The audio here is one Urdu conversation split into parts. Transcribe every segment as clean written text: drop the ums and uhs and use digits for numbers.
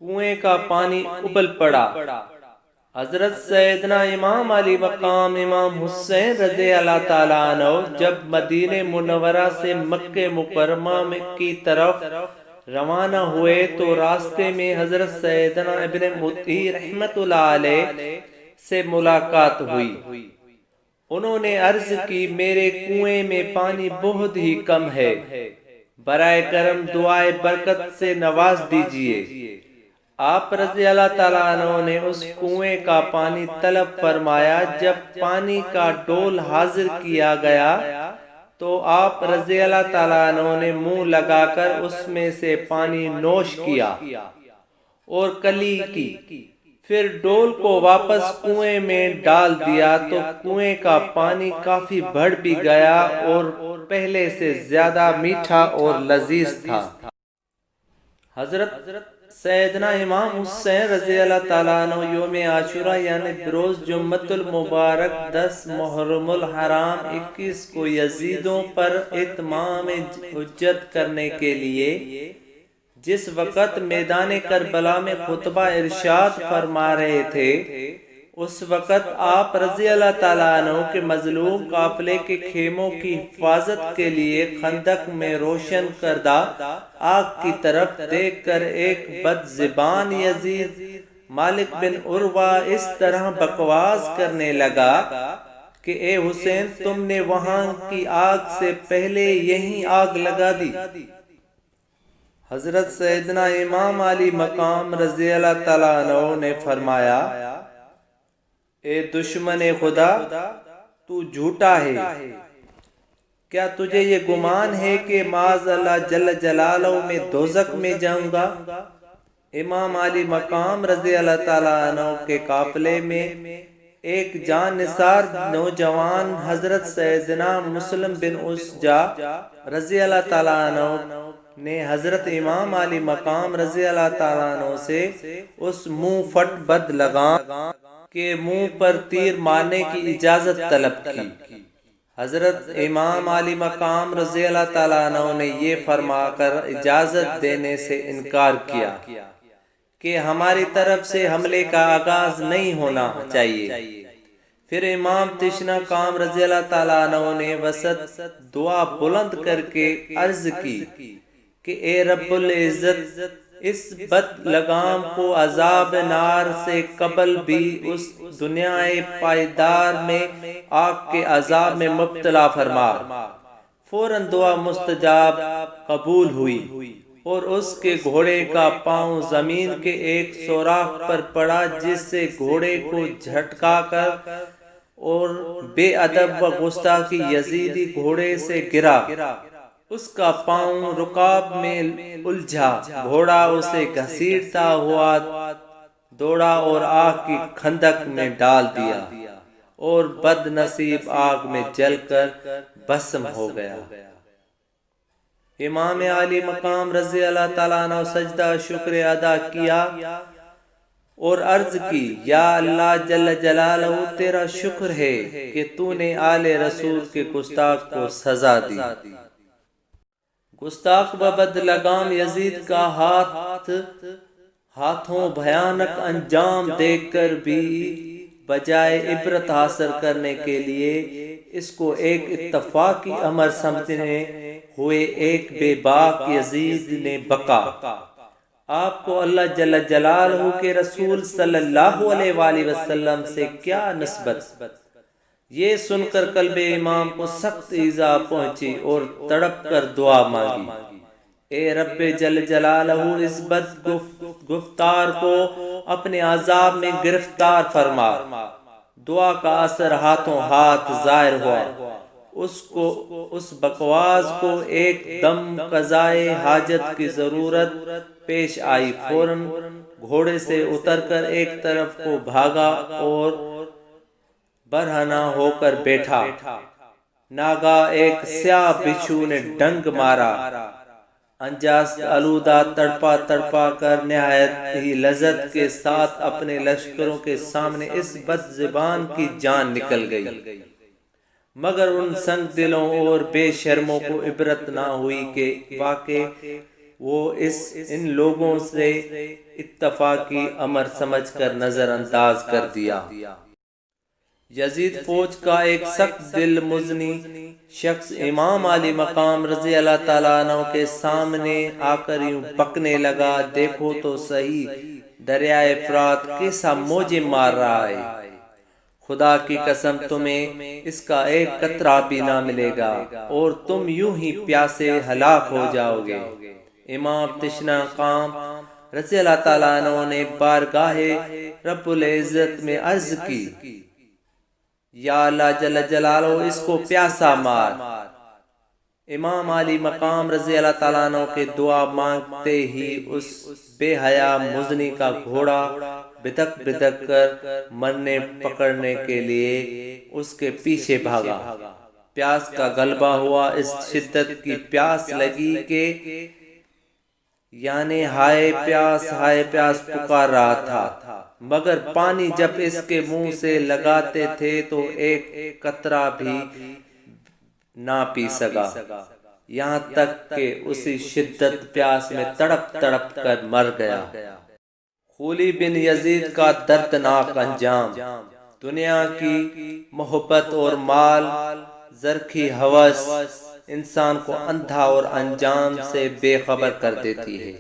کنویں کا پانی ابل پڑا۔ حضرت سیدنا امام علی مقام امام حسین رضی اللہ تعالیٰ عنہ جب مدینہ منورہ سے مکہ مکرمہ کی طرف روانہ ہوئے تو راستے میں حضرت سیدنا ابن مطیع رحمت اللہ علیہ سے ملاقات ہوئی۔ انہوں نے عرض کی میرے کنویں میں پانی بہت ہی کم ہے، برائے کرم دعائے برکت سے نواز دیجئے۔ آپ رضی اللہ تعالیٰ عنہ نے اس کنویں کا پانی طلب فرمایا۔ جب پانی کا ڈول حاضر کیا گیا تو آپ رضی اللہ تعالیٰ عنہ نے منہ لگا کر اس میں سے پانی نوش کیا اور کلی کی، پھر ڈول کو واپس کنویں میں ڈال دیا تو کنویں کا پانی کافی بڑھ بھی گیا اور پہلے سے زیادہ میٹھا اور لذیذ تھا۔ حضرت سیدنا امام حسین رضی اللہ تعالیٰ عنہ یوم عاشوراء یعنی بروز جمعۃ المبارک 10 محرم الحرام 21 کو یزیدوں پر اتمام حجت کرنے کے لیے جس وقت میدان کربلا میں خطبہ ارشاد فرما رہے تھے، اس وقت آپ رضی اللہ تعالیٰ عنہ کے مظلوم قافلے کے خیموں کی حفاظت کے لیے خندق میں روشن کردہ آگ کی طرف دیکھ کر ایک بد زبان یزید مالک بن عروہ اس طرح بکواس کرنے لگا کہ اے حسین، تم نے وہاں کی آگ سے پہلے یہیں آگ لگا دی۔ حضرت سیدنا امام علی مقام رضی اللہ تعالیٰ عنہ نے فرمایا، اے دشمن خدا، تو جھوٹا ہے، کیا تجھے یہ گمان ہے کہ معاذ اللہ جل جلالہ میں دوزخ میں جاؤں گا؟ امام علی مقام رضی اللہ تعالیٰ عنہ کے قافلے میں ایک جان نثار نوجوان حضرت سیدنا مسلم بن اسجا رضی اللہ تعالیٰ عنہ نے حضرت امام علی مقام رضی اللہ تعالیٰ عنہ سے اس منہ پھٹ بد لگام کے منہ پر تیر مارنے کی اجازت طلب کی۔ حضرت امام علی مقام رضی اللہ تعالیٰ عنہ نے یہ فرما کر اجازت دینے سے انکار کیا کہ ہماری طرف سے حملے کا آغاز نہیں ہونا چاہیے۔ پھر امام تشنا کام رضی اللہ تعالیٰ عنہ نے وسط دعا بلند کر کے عرض کی کہ اے رب العزت، اس بد لگام کو عذاب نار سے قبل بھی اس دنیا پائیدار میں آگ کے عذاب میں مبتلا فرما۔ فوراً دعا مستجاب قبول ہوئی اور اس کے گھوڑے کا پاؤں زمین کے ایک سوراخ پر پڑا، جس سے گھوڑے کو جھٹکا کر اور بے ادب و گستاخی یزیدی گھوڑے سے گرا۔ اس کا پاؤں رکاب میں الجھا، گھوڑا اسے گھسیٹتا ہوا دوڑا اور آگ کی خندق میں ڈال دیا اور بد نصیب آگ میں جل کر بھسم ہو گیا۔ امام علی مقام رضی اللہ تعالیٰ عنہ سجدہ شکر ادا کیا اور عرض کی، یا اللہ جل جلالہ، تیرا شکر ہے کہ تو نے آل رسول کے گستاخ کو سزا دی۔ گستاخ و بد لگام یزید کا ہاتھوں بھیانک انجام دیکھ کر بھی بجائے عبرت حاصل کرنے کے لیے اس کو ایک اتفاقی امر سمجھنے ہوئے ایک بے باک یزید نے بکا، آپ کو اللہ جل جلالہ کے رسول صلی اللہ علیہ وآلہ وسلم سے کیا نسبت؟ یہ سن کر قلب امام کو سخت ایذا پہنچی اور تڑپ کر دعا مانگی، اے رب جل جلالہ، اس بد گفتار کو اپنے عذاب میں گرفتار فرما۔ دعا کا اثر ہاتھوں ہاتھ ظاہر ہوا، اس بکواس کو ایک دم قضائے حاجت کی ضرورت پیش آئی۔ فوراً گھوڑے سے اتر کر ایک طرف کو بھاگا اور برہنہ ہو کر بیٹھا۔ ناگاہ ایک سیاہ بچھو نے ڈنگ مارا، انجاس آلودہ تڑپا تڑپا کر نہایت ہی لذت کے ساتھ اپنے لشکروں کے سامنے اس بد زبان کی جان نکل گئی، مگر ان سنگ دلوں اور بے شرموں کو عبرت نہ ہوئی کہ واقع وہ ان لوگوں سے اتفاقی امر سمجھ کر نظر انداز کر دیا۔ یزید فوج کا ایک سخت دل مزنی شخص امام علی مقام رضی اللہ تعالیٰ عنہ کے سامنے آ کر یوں بکنے لگا، دیکھو تو صحیح دریائے فرات کیسا موجیں مار رہا ہے، خدا کی قسم تمہیں اس کا ایک قطرہ بھی نہ ملے گا اور تم یوں ہی پیاسے ہلاک ہو جاؤ گے۔ امام تشنہ قام رضی اللہ تعالیٰ عنہ نے بارگاہ رب العزت میں عرض کی، یا اللہ جل جلالہ اس کو پیاسا مار۔ امام علی مقام رضی اللہ تعالیٰ عنہ کے دعا مانگتے ہی اس بے حیا مزنی کا گھوڑا بدک بدک کر مرنے پکڑنے کے لیے اس کے پیچھے بھاگا۔ پیاس کا غلبہ ہوا، اس شدت کی پیاس لگی کہ یعنی ہائے پیاس پکار رہا تھا، مگر پانی جب اس کے منہ سے لگاتے تھے تو ایک قطرہ بھی نہ پی سکا، یہاں تک کہ اسی شدت پیاس میں تڑپ تڑپ کر مر گیا۔ خولی بن یزید کا دردناک انجام۔ دنیا کی محبت اور مال زر کی ہوس انسان کو اندھا اور انجام سے بے خبر کر دیتی ہے۔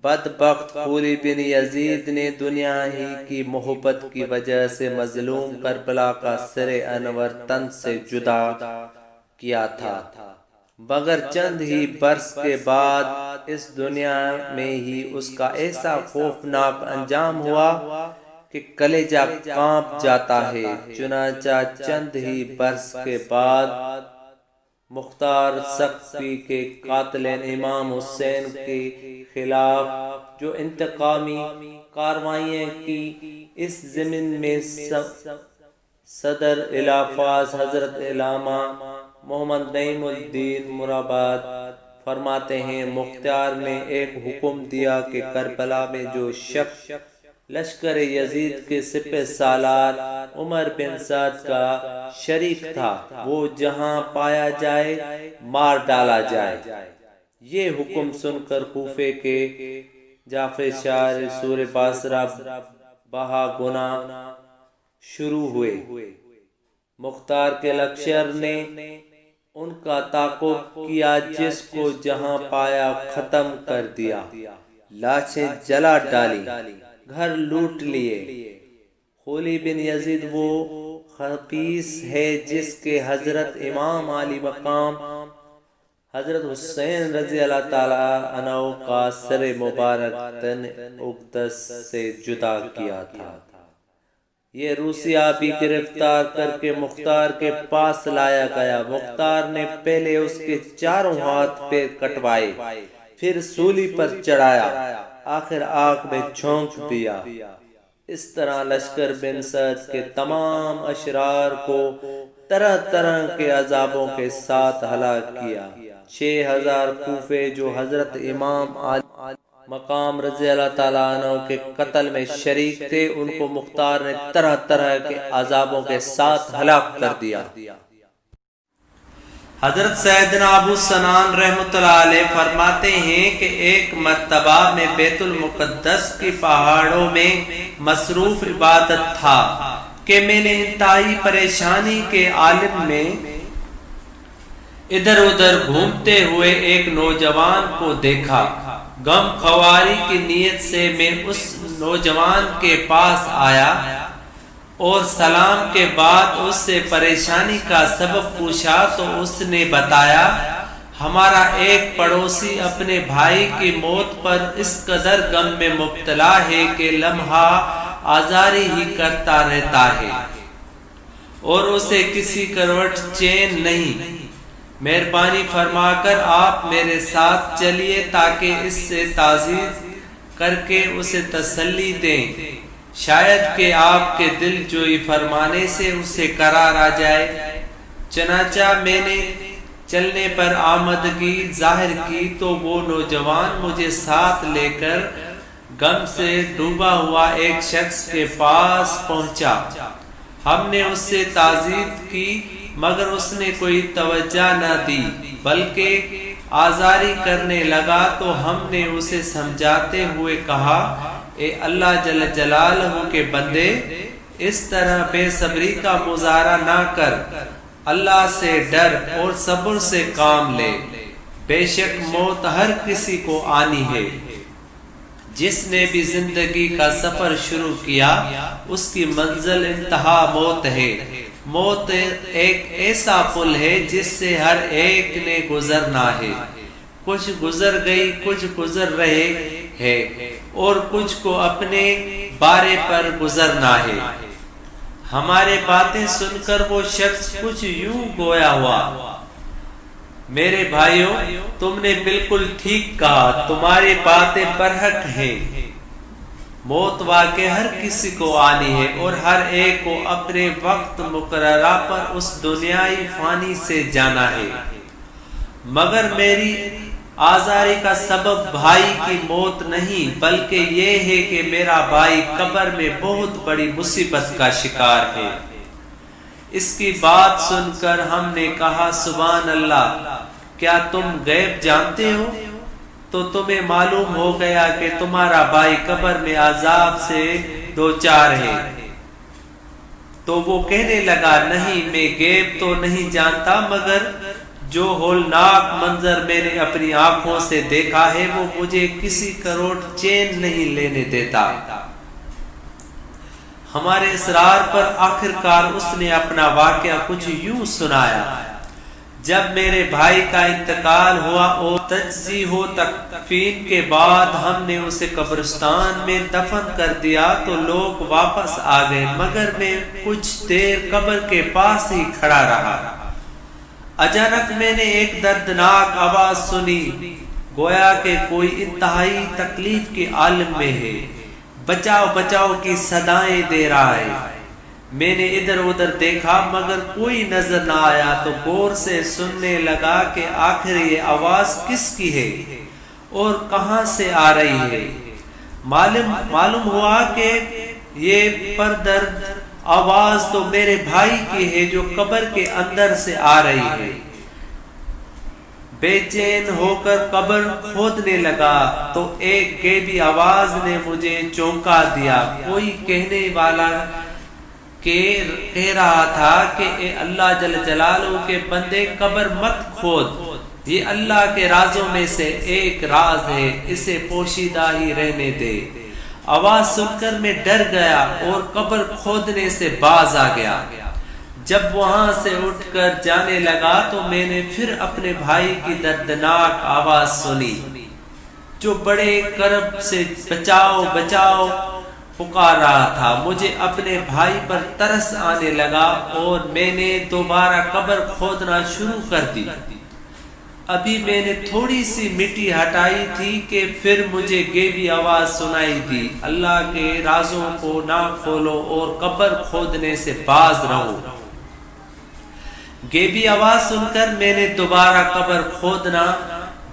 بدبخت خولی بن یزید نے دنیا ہی کی محبت کی وجہ سے مظلوم کربلا کا سر انور تن سے جدا کیا تھا، مگر چند ہی برس کے بعد اس دنیا میں ہی اس کا ایسا خوفناک انجام ہوا کہ کلیجہ کانپ جاتا ہے۔ چنانچہ چند ہی برس کے بعد مختار سقفی کے قاتلین امام حسین کے خلاف جو انتقامی کارروائیاں کی، اس ضمن میں صدر الحفاظ حضرت علامہ محمد نعیم الدین مراباد فرماتے ہیں، مختار نے ایک حکم دیا کہ کربلا میں جو شخص لشکر یزید کے سپہ سالار عمر بن سعد کا شریک تھا وہ جہاں پایا جائے مار ڈالا جائے۔ یہ حکم سن کر کوفے کے جعفر شاعر سور باصرہ بہا گنا شروع ہوئے۔ مختار کے لشکر نے ان کا تعاقب کیا، جس کو جہاں پایا ختم کر دیا، لاشیں جلا ڈالی، گھر لوٹ لیے۔ خولی بن یزید وہ خبیث ہے جس کے حضرت امام علی مقام حضرت حسین رضی اللہ تعالیٰ عنہ کا سر مبارک تن اقدس سے جدا کیا تھا۔ یہ روسیہ بھی گرفتار کر کے مختار کے پاس لایا گیا۔ مختار نے پہلے اس کے چاروں ہاتھ پیر کٹوائے، پھر سولی پر چڑھایا، آخر آگ میں جھونک دیا۔ اس طرح لشکر بن سعد کے تمام اشرار کو طرح طرح کے عذابوں کے ساتھ ہلاک کیا۔ 6000 کوفے جو حضرت امام علی مقام رضی اللہ تعالیٰ عنہ کے قتل میں شریک تھے، ان کو مختار نے طرح طرح کے عذابوں کے ساتھ ہلاک کر دیا۔ حضرت سیدنا ابو سنان رحمۃ اللہ علیہ فرماتے ہیں کہ ایک مرتبہ میں بیت المقدس کی پہاڑوں میں مصروف عبادت تھا کہ میں نے انتہائی پریشانی کے عالم میں ادھر ادھر گھومتے ہوئے ایک نوجوان کو دیکھا۔ غم خواری کی نیت سے میں اس نوجوان کے پاس آیا اور سلام کے بعد اس سے پریشانی کا سبب پوچھا تو اس نے بتایا، ہمارا ایک پڑوسی اپنے بھائی کی موت پر اس قدر غم میں مبتلا ہے کہ لمحہ آزاری ہی کرتا رہتا ہے اور اسے کسی کروٹ چین نہیں۔ مہربانی فرما کر آپ میرے ساتھ چلیے تاکہ اس سے تعزیت کر کے اسے تسلی دیں، شاید کہ آپ کے دل جوئی فرمانے سے اسے قرار آ جائے۔ چنانچہ میں نے چلنے پر آمدگی ظاہر کی تو وہ نوجوان مجھے ساتھ لے کر غم سے ڈوبا ہوا ایک شخص کے پاس پہنچا۔ ہم نے اس سے تعزیت کی مگر اس نے کوئی توجہ نہ دی، بلکہ آزاری کرنے لگا تو ہم نے اسے سمجھاتے ہوئے کہا، اے اللہ جل جلالہ کے بندے، اس طرح بے صبری کا مظاہرہ نہ کر، اللہ سے ڈر اور صبر سے کام لے، بے شک موت ہر کسی کو آنی ہے۔ جس نے بھی زندگی کا سفر شروع کیا اس کی منزل انتہا موت ہے۔ موت ایک ایسا پل ہے جس سے ہر ایک نے گزرنا ہے، کچھ گزر گئی، کچھ گزر رہے ہیں اور کچھ کو اپنے بارے پر گزرنا ہے۔ ہمارے باتیں سن کر وہ شخص کچھ یوں گویا ہوا، میرے بھائیوں تم نے بالکل ٹھیک کہا، تمہاری باتیں برحق ہیں۔ موت واقع ہر کسی کو آنی ہے اور ہر ایک کو اپنے وقت مقررہ پر اس دنیائی فانی سے جانا ہے، مگر میری آزاری کا سبب بھائی کی موت نہیں بلکہ یہ ہے کہ میرا بھائی قبر میں بہت بڑی مصیبت کا شکار ہے۔ اس کی بات سن کر ہم نے کہا، سبحان اللہ، کیا تم غیب جانتے ہو؟ تو تمہیں معلوم ہو گیا کہ تمہارا بھائی قبر میں عذاب سے دوچار ہے۔ تو وہ کہنے لگا، نہیں، میں غیب تو نہیں جانتا، مگر جو ہولناک منظر میں نے اپنی آنکھوں سے دیکھا ہے وہ مجھے کسی کروڑ چین نہیں لینے دیتا۔ ہمارے اصرار پر آخرکار اس نے اپنا واقعہ کچھ یوں سنایا، جب میرے بھائی کا انتقال ہوا اور تجزیہ و تکفین کے بعد ہم نے اسے قبرستان میں دفن کر دیا تو لوگ واپس آ گئے، مگر میں کچھ دیر قبر کے پاس ہی کھڑا رہا۔ اچانک میں نے ایک دردناک آواز سنی، گویا کہ کوئی انتہائی تکلیف کے عالم میں ہے، بچاؤ بچاؤ کی صدائیں دے رہا ہے۔ میں نے ادھر ادھر دیکھا مگر کوئی نظر نہ آیا تو غور سے سننے لگا کہ آخر یہ آواز کس کی ہے اور کہاں سے آ رہی ہے۔ معلوم ہوا کہ یہ پردرد آواز تو میرے بھائی کی ہے جو قبر کے اندر سے آ رہی ہے۔ بے چین ہو کر قبر کھودنے لگا تو ایک غیبی آواز نے مجھے چونکا دیا۔ کوئی کہنے والا کہہ رہا تھا کہ اے اللہ جل جلالہ کے بندے، قبر مت کھود، یہ اللہ کے رازوں میں سے ایک راز ہے، اسے پوشیدہ ہی رہنے دے۔ آواز سن کر میں ڈر گیا اور قبر کھودنے سے باز آ گیا۔ جب وہاں سے اٹھ کر جانے لگا تو میں نے پھر اپنے بھائی کی دردناک آواز سنی جو بڑے کرب سے بچاؤ بچاؤ پکار رہا تھا۔ مجھے اپنے بھائی پر ترس آنے لگا اور میں نے دوبارہ قبر کھودنا شروع کر دی۔ ابھی میں نے تھوڑی سی مٹی ہٹائی تھی کہ پھر مجھے غیبی آواز سنائی دی، اللہ کے رازوں کو نہ کھولو اور قبر کھودنے سے باز رہو۔ غیبی آواز سن کر میں نے دوبارہ قبر کھودنا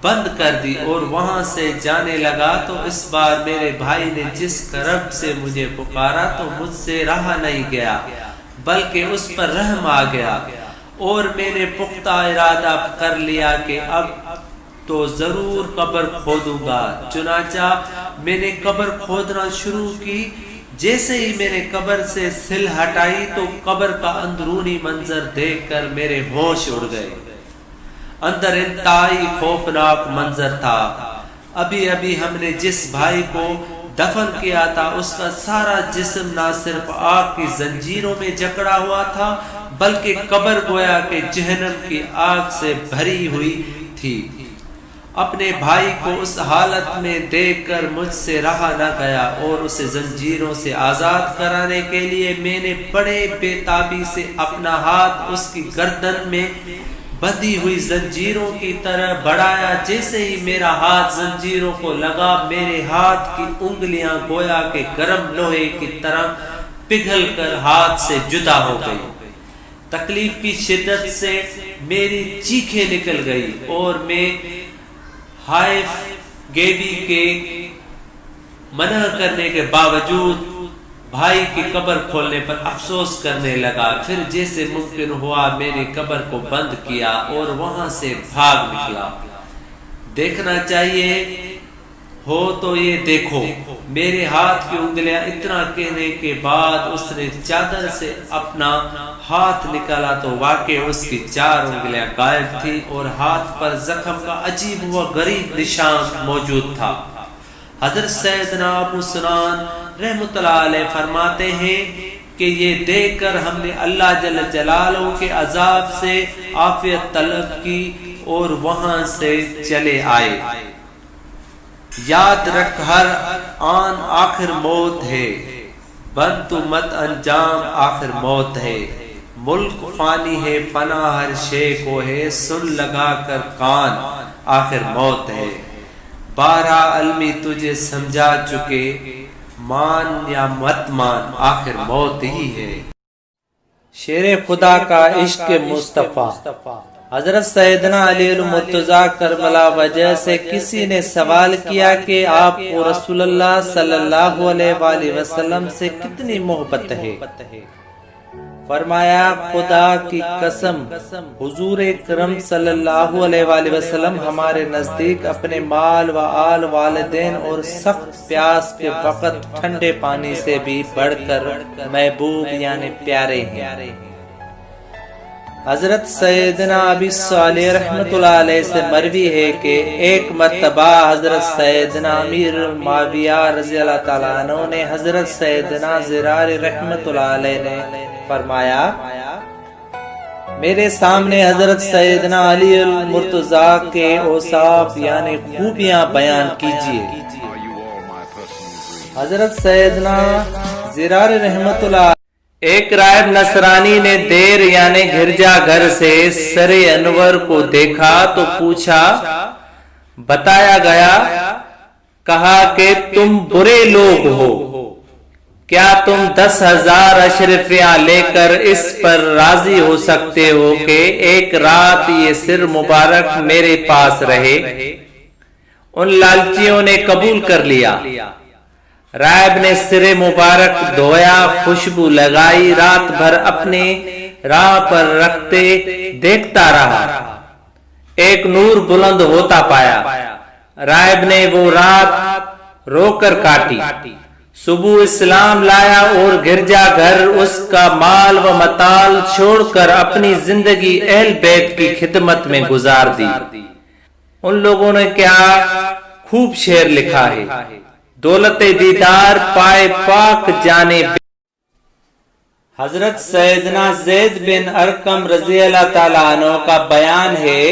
بند کر دی اور وہاں سے جانے لگا تو اس بار میرے بھائی نے جس کرب سے مجھے پکارا تو مجھ سے رہا نہیں گیا بلکہ اس پر رحم آ گیا اور میں نے پختہ ارادہ کر لیا کہ اب تو ضرور قبر کھودوں گا۔ چنانچہ میں نے قبر کھودنا شروع کی۔ جیسے ہی میں نے قبر سے سل ہٹائی تو قبر کا اندرونی منظر دیکھ کر میرے ہوش اڑ گئے۔ اندر انتہائی خوفناک منظر تھا۔ ابھی ہم نے جس بھائی کو دفن کیا تھا اس کا سارا جسم نہ صرف آگ کی زنجیروں میں جکڑا ہوا تھا بلکہ قبر گویا کہ جہنم کی آگ سے بھری ہوئی تھی۔ اپنے بھائی کو اس حالت میں دیکھ کر مجھ سے رہا نہ گیا اور اسے زنجیروں سے آزاد کرانے کے لیے میں نے بڑے بے تابی سے اپنا ہاتھ اس کی گردن میں بندھی ہوئی زنجیروں کی طرح بڑھایا۔ جیسے ہی میرا ہاتھ زنجیروں کو لگا میرے ہاتھ کی انگلیاں گویا کہ گرم لوہے کی طرح پگھل کر ہاتھ سے جدا ہو گئی۔ تکلیف کی شدت سے میری چیخیں نکل گئی اور میں حائف غیبی کے منع کرنے کے باوجود بھائی کی قبر کھولنے پر افسوس کرنے لگا۔ پھر جیسے ممکن ہوا میں نے قبر کو بند کیا اور وہاں سے بھاگ نکلا۔ دیکھنا چاہیے ہو تو یہ دیکھو۔ میرے ہاتھ کی انگلیاں، اتنا کہنے کے بعد اس نے چادر سے اپنا ہاتھ نکالا تو واقع اس کی 4 انگلیاں غائب تھی اور ہاتھ پر زخم کا عجیب و غریب نشان موجود تھا۔ حضرت سیدنا ابو سنان رحمۃ اللہ علیہ فرماتے ہیں کہ یہ دیکھ کر ہم نے اللہ جل جلالہ کے عذاب سے عافیت طلب کی اور وہاں سے چلے آئے۔ یاد رکھ ہر آن آخر موت ہے، بن تو مت انجام آخر موت ہے۔ ملک فانی ہے، فنا ہر شے کو ہے، سن لگا کر کان آخر موت ہے۔ 12 علمی تجھے سمجھا چکے، مان یا مت مان آخر موت ہی ہے۔ شیر خدا کا عشق مصطفیٰ۔ حضرت سیدنا علی المرتضیٰ کربلا وجہ سے کسی نے سوال کیا کہ آپ کو رسول اللہ صلی اللہ علیہ وآلہ وسلم سے کتنی محبت ہے؟ فرمایا خدا کی قسم، حضور اکرم صلی اللہ علیہ وآلہ وسلم ہمارے نزدیک اپنے مال و آل، والدین اور سخت پیاس کے وقت ٹھنڈے پانی سے بھی بڑھ کر محبوب یعنی پیارے ہیں۔ حضرت سیدنا ابی صالح رحمۃ اللہ علیہ سے مروی ہے کہ ایک مرتبہ حضرت سیدنا امیر معاویہ رضی اللہ تعالیٰ عنہ نے حضرت سیدنا زرار رحمۃ اللہ علیہ نے فرمایا، میرے سامنے حضرت سیدنا علی المرتضیٰ کے اوصاف یعنی خوبیاں بیان کیجیے۔ حضرت سیدنا زرار رحمۃ اللہ ایک راہب نصرانی نے دیر یعنی گرجا گھر سے سر انور کو دیکھا تو پوچھا، بتایا گیا، کہا کہ تم برے لوگ ہو، کیا تم 10,000 اشرفیاں لے کر اس پر راضی ہو سکتے ہو کہ ایک رات یہ سر مبارک میرے پاس رہے؟ ان لالچیوں نے قبول کر لیا۔ راہب نے سر مبارک دھویا، خوشبو لگائی، رات بھر اپنے راہ پر رکھتے دیکھتا رہا، ایک نور بلند ہوتا پایا۔ راہب نے وہ رات رو کر کاٹی، صبح اسلام لایا اور گرجا گھر اس کا مال و متال چھوڑ کر اپنی زندگی اہل بیت کی خدمت میں گزار دی۔ ان لوگوں نے کیا خوب شعر لکھا ہے، دولت دیدار پائے پاک جانے۔ حضرت سیدنا زید بن ارقم رضی اللہ تعالیٰ عنہ کا بیان ہے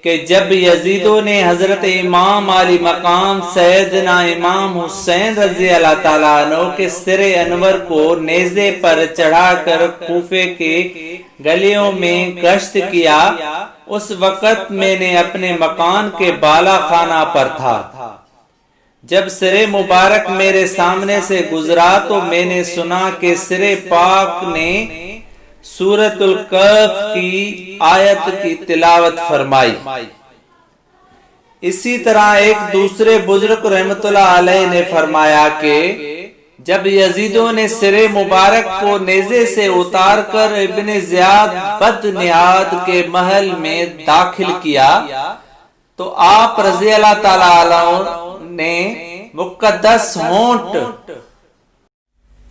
کہ جب یزیدوں نے حضرت امام علی مقام سیدنا امام حسین رضی اللہ تعالیٰ عنہ کے سر انور کو نیزے پر چڑھا کر کوفے کے گلیوں میں گشت کیا، اس وقت میں نے اپنے مکان کے بالا خانہ پر تھا۔ جب سر مبارک میرے سامنے سے گزرا تو میں نے سنا کہ سر پاک نے سورۃ الکہف کی آیت کی تلاوت فرمائی۔ اسی طرح ایک دوسرے بزرگ رحمت اللہ علیہ نے فرمایا کہ جب یزیدوں نے سر مبارک کو نیزے سے اتار کر ابن زیاد بدنیاد کے محل میں داخل کیا تو آپ رضی اللہ تعالیٰ عنہ نے مقدس ہونٹ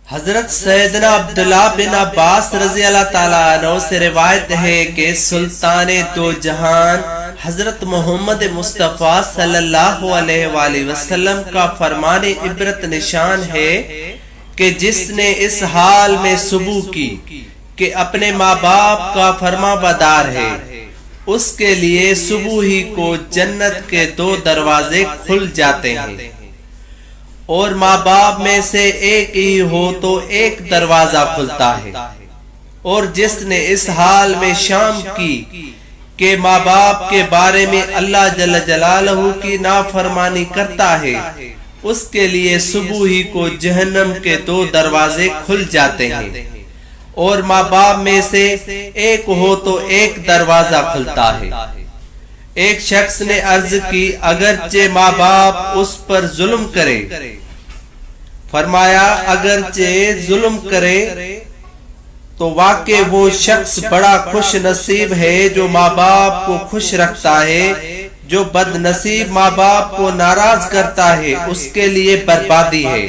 حضرت سیدنا عبداللہ بن عباس رضی اللہ تعالیٰ عنہ سے روایت ہے کہ سلطان دو جہان حضرت محمد مصطفیٰ صلی اللہ علیہ وآلہ وسلم کا فرمان عبرت نشان ہے کہ جس نے اس حال میں صبح کی کہ اپنے ماں باپ کا فرما بردار ہے، اس کے لیے صبح ہی کو جنت کے 2 دروازے کھل جاتے ہیں، اور ماں باپ میں سے ایک ہی ہو تو ایک دروازہ کھلتا ہے۔ اور جس نے اس حال میں شام کی کہ ماں باپ کے بارے میں اللہ جل جلالہ کی نافرمانی کرتا ہے، اس کے لیے صبح ہی کو جہنم کے 2 دروازے کھل جاتے ہیں، اور ماں باپ میں سے ایک ہو تو ایک دروازہ کھلتا ہے۔ ایک شخص نے عرض کی، اگرچہ ماں باپ اس پر ظلم کرے، فرمایا اگرچہ ظلم کرے تو واقع وہ شخص بڑا خوش نصیب ہے جو ماں باپ کو خوش رکھتا ہے، جو بد نصیب ماں باپ کو ناراض کرتا ہے اس کے لیے بربادی ہے۔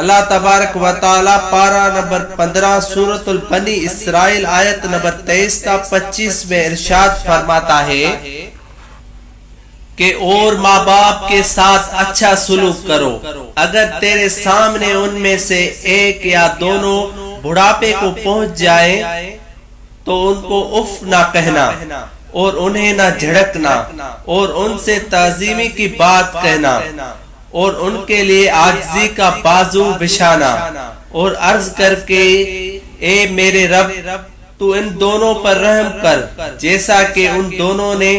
اللہ تبارک و تعالی پارہ نمبر 15 سورۃ البنی اسرائیل آیت نمبر 23 تا 25 میں ارشاد فرماتا ہے کہ اور ماں باپ کے ساتھ اچھا سلوک کرو، اگر تیرے سامنے ان میں سے ایک یا دونوں بڑھاپے کو پہنچ جائے تو ان کو اف نہ کہنا اور انہیں نہ جھڑکنا اور ان سے تعظیمی کی بات کہنا اور ان کے لیے عاجزی کا بازو بچھانا اور عرض کر کے اے میرے رب تو ان دونوں پر رحم کر جیسا کہ ان دونوں نے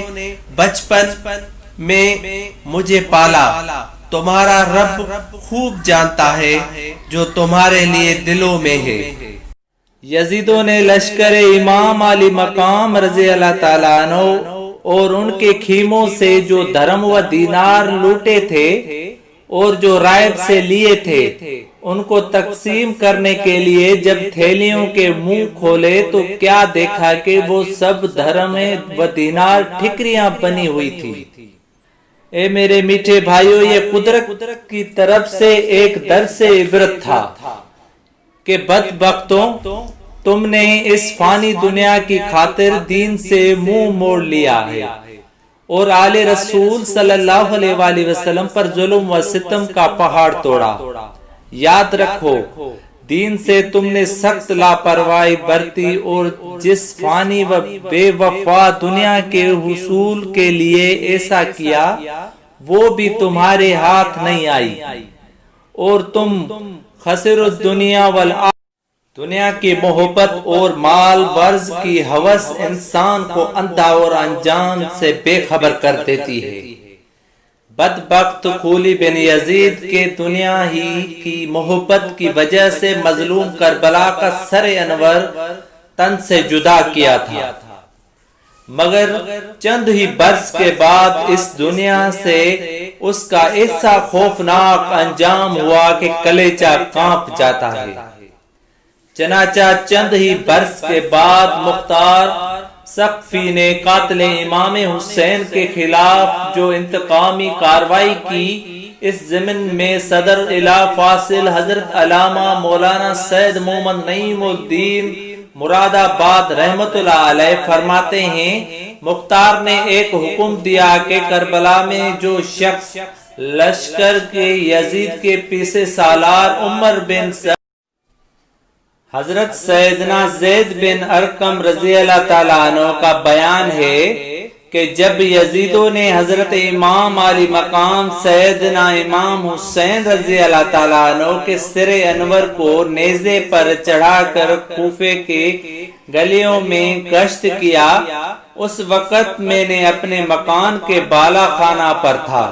بچپن میں مجھے پالا، تمہارا رب خوب جانتا ہے جو تمہارے لیے دلوں میں ہے۔ یزیدوں نے لشکر امام علی مقام رضی اللہ تعالیٰ عنہ اور ان کے خیموں سے جو درہم و دینار لوٹے تھے اور جو رائب سے لیے تھے ان کو تقسیم کرنے کے لیے جب تھیلیوں کے منہ کھولے تو کیا دیکھا کہ وہ سب درہم و دینار ٹھکریاں بنی ہوئی تھی۔ اے میرے میٹھے بھائیو، یہ قدرت کی طرف سے ایک درس عبرت تھا کہ بدبختوں تم نے اس فانی دنیا کی خاطر دین سے منہ موڑ لیا ہے اور آل رسول صلی اللہ علیہ وآلہ وسلم پر ظلم و ستم کا پہاڑ توڑا۔ یاد رکھو دین سے تم نے سخت لاپرواہی برتی اور جس فانی و بے وفا دنیا کے حصول کے لیے ایسا کیا وہ بھی تمہارے ہاتھ نہیں آئی اور تم خسر الدنیا والآخرہ۔ دنیا کی محبت اور مال ورز کی ہوس انسان کو اندھا اور انجان سے بے خبر کر دیتی ہے۔ بدبخت خولی بن یزید کے دنیا ہی کی محبت کی وجہ سے مظلوم کربلا کا سر انور تن سے جدا کیا تھا، مگر چند ہی برس کے بعد اس دنیا سے اس کا ایسا خوفناک انجام ہوا کہ کلیجہ کانپ جاتا ہے۔ چنانچہ چند ہی برس کے بعد مختار سقفی نے قاتل امام حسین کے خلاف جو انتقامی کاروائی کی، اس ضمن میں صدر اعلی فاصل حضرت علامہ مولانا سید محمد نعیم الدین مراد آباد رحمت اللہ علیہ فرماتے ہیں مختار نے ایک حکم دیا کہ کربلا میں جو شخص لشکر کے یزید کے پیچھے سالار عمر بن حضرت سیدنا زید بن ارقم رضی اللہ تعالیٰ عنہ کا بیان ہے کہ جب یزیدوں نے حضرت امام علی مقام سیدنا امام حسین رضی اللہ تعالیٰ عنہ کے سر انور کو نیزے پر چڑھا کر کوفے کے گلیوں میں گشت کیا، اس وقت میں نے اپنے مکان کے بالا خانہ پر تھا۔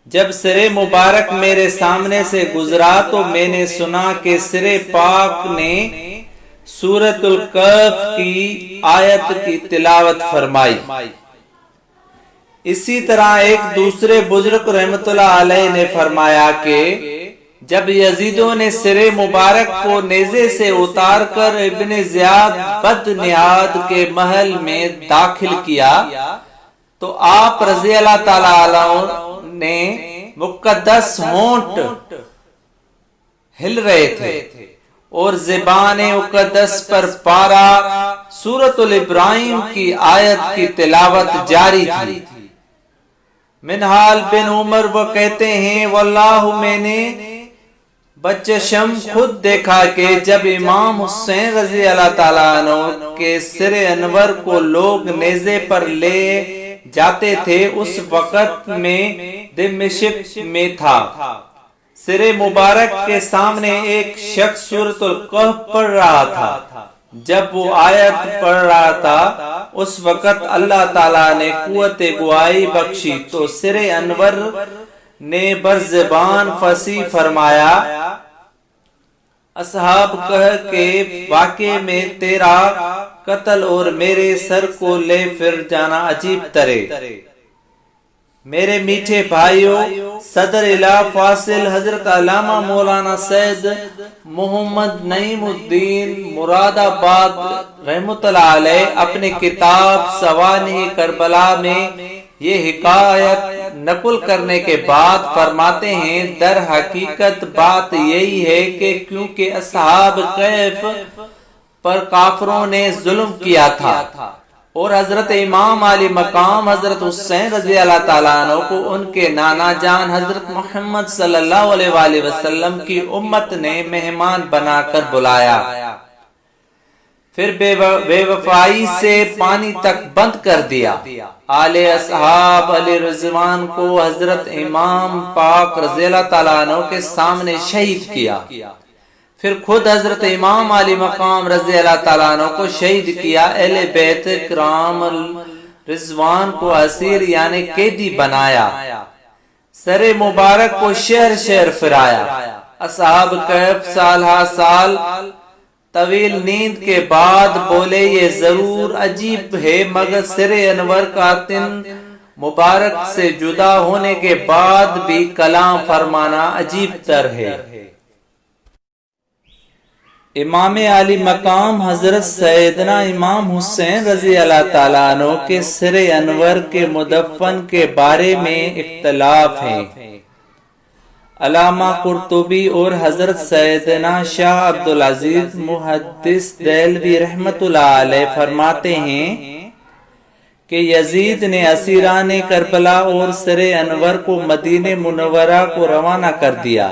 جب سر مبارک میرے سامنے سے گزرا تو میں نے سنا کہ سر پاک نے سورۃ الکہف کی آیت کی تلاوت فرمائی۔ اسی طرح ایک دوسرے بزرگ رحمت اللہ علیہ نے فرمایا کہ جب یزیدوں نے سر مبارک کو نیزے سے اتار کر ابن زیاد بد نہاد کے محل میں داخل کیا تو آپ رضی اللہ تعالیٰ عنہ نے مقدس ہونٹ ہل رہے تھے اور زبان مقدس پر پارا سورۃ الابراہیم کی آیت کی تلاوت جاری تھی۔ منہال بن عمر وہ کہتے ہیں واللہ میں نے بچشم خود دیکھا کہ جب امام حسین رضی اللہ تعالیٰ عنہ کے سر انور کو لوگ نیزے پر لے جاتے تھے اس وقت میں دمشق میں تھا۔ سر مبارک کے سامنے ایک شخص سورۃ الکہف پڑھ رہا تھا۔ جب وہ آیت پڑھ رہا تھا اس وقت اللہ تعالیٰ نے قوت گواہی بخشی تو سر انور نے برزبان فصیح فرمایا اصحاب کہہ کے واقعے میں تیرا قتل اور میرے سر کو لے پھر جانا عجیب ترے۔ میرے میٹھے بھائیوں، صدر اعلی فاصل حضرت علامہ مولانا سید محمد نعیم الدین مراد آباد رحمت اللہ علیہ اپنے کتاب سوانح کربلا میں یہ حکایت نقل کرنے کے بعد فرماتے ہیں در حقیقت بات یہی ہے کہ کیونکہ اصحاب کہف پر کافروں نے ظلم کیا تھا اور حضرت امام علی مقام حضرت حسین رضی اللہ تعالیٰ عنہ کو ان کے نانا جان حضرت محمد صلی اللہ علیہ وآلہ وسلم کی امت نے مہمان بنا کر بلایا، پھر بے وفائی سے پانی تک بند کر دیا۔ آل اصحاب علی رضوان کو حضرت امام پاک رضی اللہ تعالیٰ عنہ کے سامنے شہید کیا، پھر خود حضرت امام علی مقام رضی اللہ تعالیٰ عنہ کو شہید کیا۔ اہل بیت کرام رضوان کو اسیر یعنی قیدی بنایا، سر مبارک کو شہر شہر پھرایا۔ اصحاب کہف سال ہا سال طویل نیند کے بعد بولے یہ ضرور عجیب ہے مگر سر انور کا تن مبارک سے جدا ہونے کے بعد بھی کلام فرمانا عجیب تر ہے۔ امام علی مقام حضرت سیدنا امام حسین رضی اللہ تعالیٰ عنہ کے سر انور کے مدفن کے بارے میں اختلاف ہے۔ علامہ قرطبی اور حضرت سیدنا شاہ عبدالعزیز محدث دہلوی رحمت اللہ علیہ فرماتے ہیں کہ یزید نے اسیران کربلا اور سر انور کو مدینہ منورہ کو روانہ کر دیا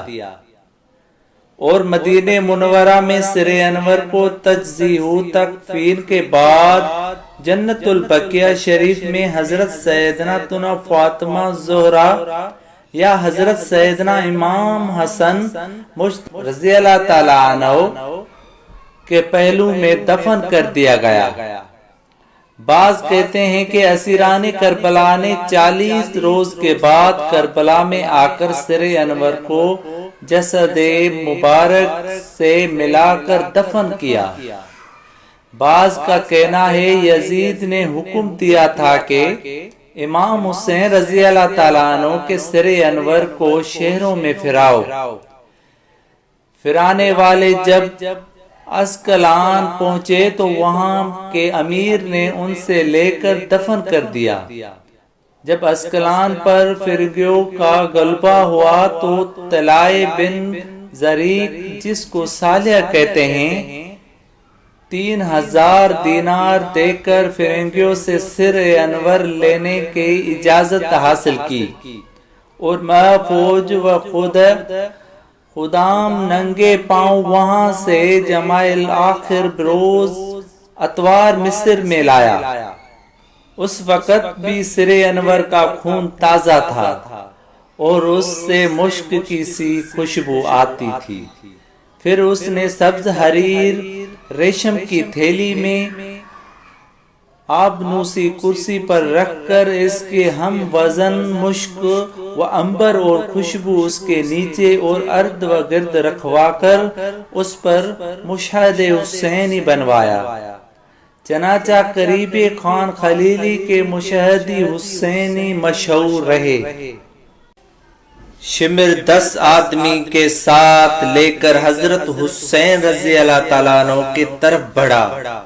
اور مدینہ منورہ میں سر انور کو تجزیہ تکفین کے بعد جنت البقیہ شریف میں حضرت سیدنا تنا فاطمہ زہرا یا حضرت سیدنا امام حسن رضی اللہ تعالیٰ عنہ کے پہلو میں دفن کر دیا گیا۔ بعض کہتے ہیں کہ اسیران کربلا نے 40 روز کے بعد کربلا میں آ کر سر انور کو جسد مبارک سے ملا کر دفن کیا۔ بعض کا کہنا ہے یزید نے حکم دیا تھا کہ امام حسین رضی اللہ تعالیٰ عنہ کے سر انور کو شہروں میں پھراؤ۔ پھرانے والے جب اسکلان پہنچے تو وہاں کے امیر نے ان سے لے کر دفن کر دیا۔ جب اسکلان پر فرنگیوں کا غلبہ ہوا تو طلائع بن زریق جس کو صالح کہتے ہیں 3000 دینار دے کر فرنگیوں سے سر انور لینے کی اجازت حاصل کی اور محفوظ و خدام ننگے پاؤں وہاں سے جمعہ الاخر بروز اتوار مصر میں لایا۔ اس وقت بھی سر انور کا خون تازہ تھا اور اس سے مشک کی سی خوشبو آتی تھی۔ پھر اس نے سبز حریر ریشم کی تھیلی میں آبنوسی کرسی پر رکھ کر اس کے ہم وزن مشک و عنبر اور خوشبو اس کے نیچے اور ارد و گرد رکھوا کر اس پر مشہد حسینی بنوایا۔ چنانچہ قریب خان خلیلی کے مشہدی حسینی مشہور رہے۔ شمر 10 آدمی کے ساتھ لے کر حضرت حسین رضی اللہ تعالیٰ عنہ کی طرف بڑھا۔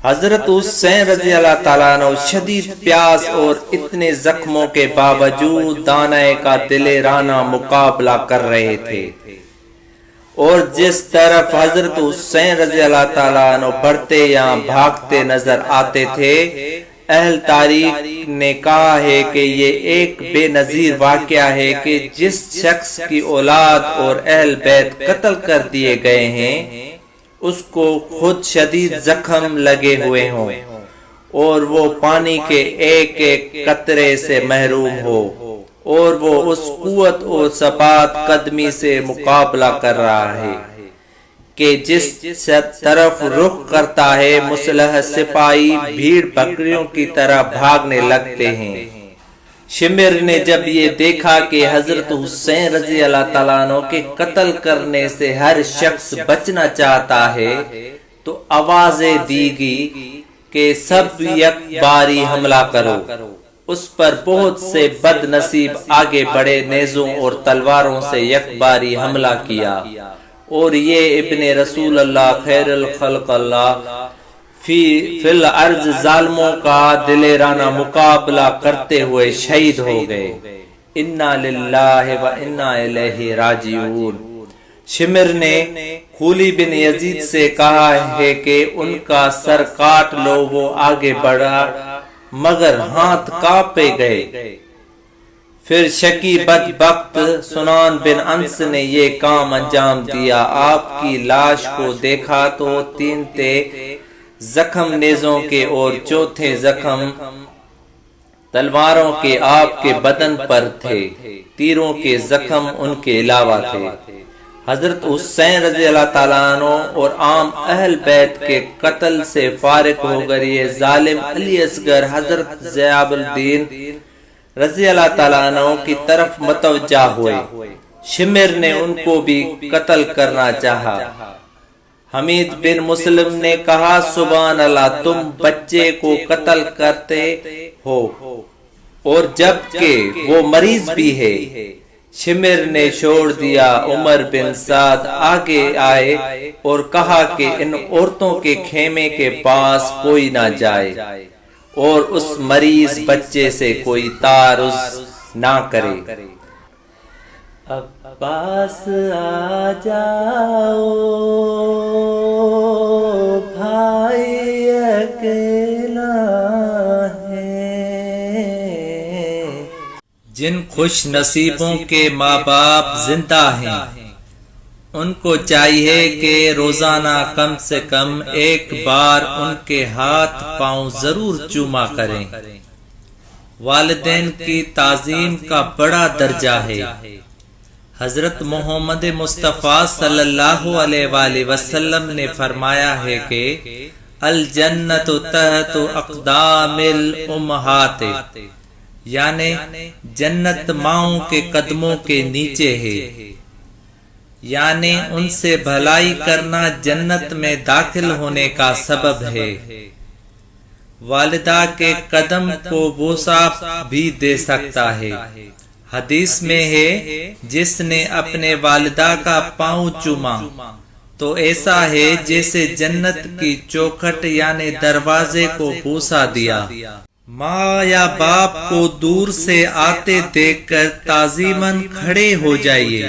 حضرت حسین رضی اللہ تعالیٰ عنہ شدید پیاس اور اتنے زخموں کے باوجود دانائے کا دلیرانہ مقابلہ کر رہے تھے، اور جس طرف حضرت حسین رضی اللہ تعالیٰ عنہ بڑھتے یا بھاگتے نظر آتے تھے، اہل تاریخ نے کہا ہے کہ یہ ایک بے نظیر واقعہ ہے کہ جس شخص کی اولاد اور اہل بیت قتل کر دیے گئے ہیں اس کو خود شدید زخم لگے ہوئے ہوں اور وہ پانی کے ایک ایک قطرے سے محروم ہو، اور وہ اس قوت اور ثبات قدمی سے مقابلہ کر رہا ہے کہ جس طرف رخ کرتا ہے مسلح سپاہی بھیڑ بکریوں کی طرح بھاگنے لگتے ہیں۔ شمر نے جب یہ دیکھا کہ حضرت حسین رضی اللہ تعالیٰ عنہ کے قتل کرنے سے ہر شخص بچنا چاہتا ہے تو آوازیں دی گئی کہ سب یک باری حملہ کرو۔ اس پر بہت سے بد نصیب آگے بڑے، نیزوں اور تلواروں سے یک باری حملہ کیا، اور یہ ابن رسول اللہ خیر الخلق اللہ فی الارض ظالموں کا دلیرانہ مقابلہ کرتے ہوئے شہید ہو گئے۔ انا للہ و انا الیہ راجعون۔ شمر نے خولی بن یزید سے کہا ہے کہ ان کا سر کاٹ لو، وہ آگے بڑھا مگر ہاتھ کانپے گئے۔ پھر شکی بدبخت سنان بن انس نے یہ کام انجام دیا۔ آپ کی لاش کو دیکھا تو 3 تھے زخم نیزوں کے اور 4تھے زخم تلواروں کے آپ کے بدن پر تھے، تیروں کے زخم ان کے علاوہ تھے۔ حضرت حسین رضی اللہ تعالیٰ عنہ اور عام اہل بیت کے قتل سے فارغ ہو کر یہ ظالم علی اصغر حضرت ضیاء الدین رضی اللہ تعالیٰ عنہ کی طرف متوجہ ہوئے۔ شمر نے ان کو بھی قتل کرنا چاہا۔ حمید بن مسلم نے کہا سبحان اللہ، تم بچے کو قتل کرتے ہو اور جبکہ وہ مریض بھی ہے۔ شمر نے چھوڑ دیا۔ عمر بن سعد آگے آئے اور کہا کہ ان عورتوں کے خیمے کے پاس کوئی نہ جائے اور اس مریض بچے سے کوئی تعرض نہ کرے۔ عباس آ جاؤ بھائی اکیلا ہے۔ جن خوش نصیبوں کے ماں باپ زندہ ہیں ان کو چاہیے کہ روزانہ کم سے کم ایک بار ان کے ہاتھ پاؤں ضرور چوما کریں۔ والدین کی تعظیم کا بڑا درجہ ہے۔ حضرت محمد مصطفیٰ صلی اللہ علیہ وآلہ وسلم نے فرمایا ہے کہ الجنت تحت اقدام الامہات، یعنی جنت ماؤں کے قدموں کے نیچے ہے، یعنی ان سے بھلائی کرنا جنت میں داخل ہونے کا سبب ہے۔ والدہ کے قدم کو بوسہ بھی دے سکتا ہے۔ حدیث میں ہے جس نے اپنے والدہ کا پاؤں چوما تو ایسا ہے جیسے جنت کی چوکھٹ یعنی دروازے کو بوسہ دیا۔ ماں یا باپ کو دور سے آتے دیکھ کر تعظیماً کھڑے ہو جائیے،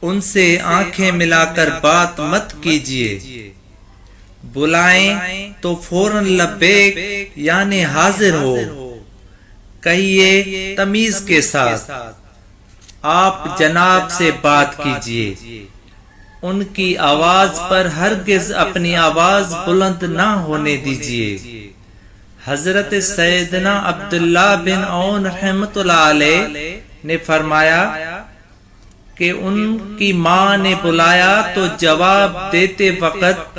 ان سے آنکھیں ملا کر بات مت کیجیے، بلائیں تو فوراً لبیک یعنی حاضر ہو کہیے تمیز کے ساتھ۔ آپ جناب سے بات کیجیے، ان کی آواز پر ہرگز اپنی آواز بلند نہ ہونے دیجیے۔ حضرت سیدنا عبداللہ بن عون رحمۃ اللہ علیہ نے فرمایا کہ ان کی ماں نے بلایا تو جواب دیتے وقت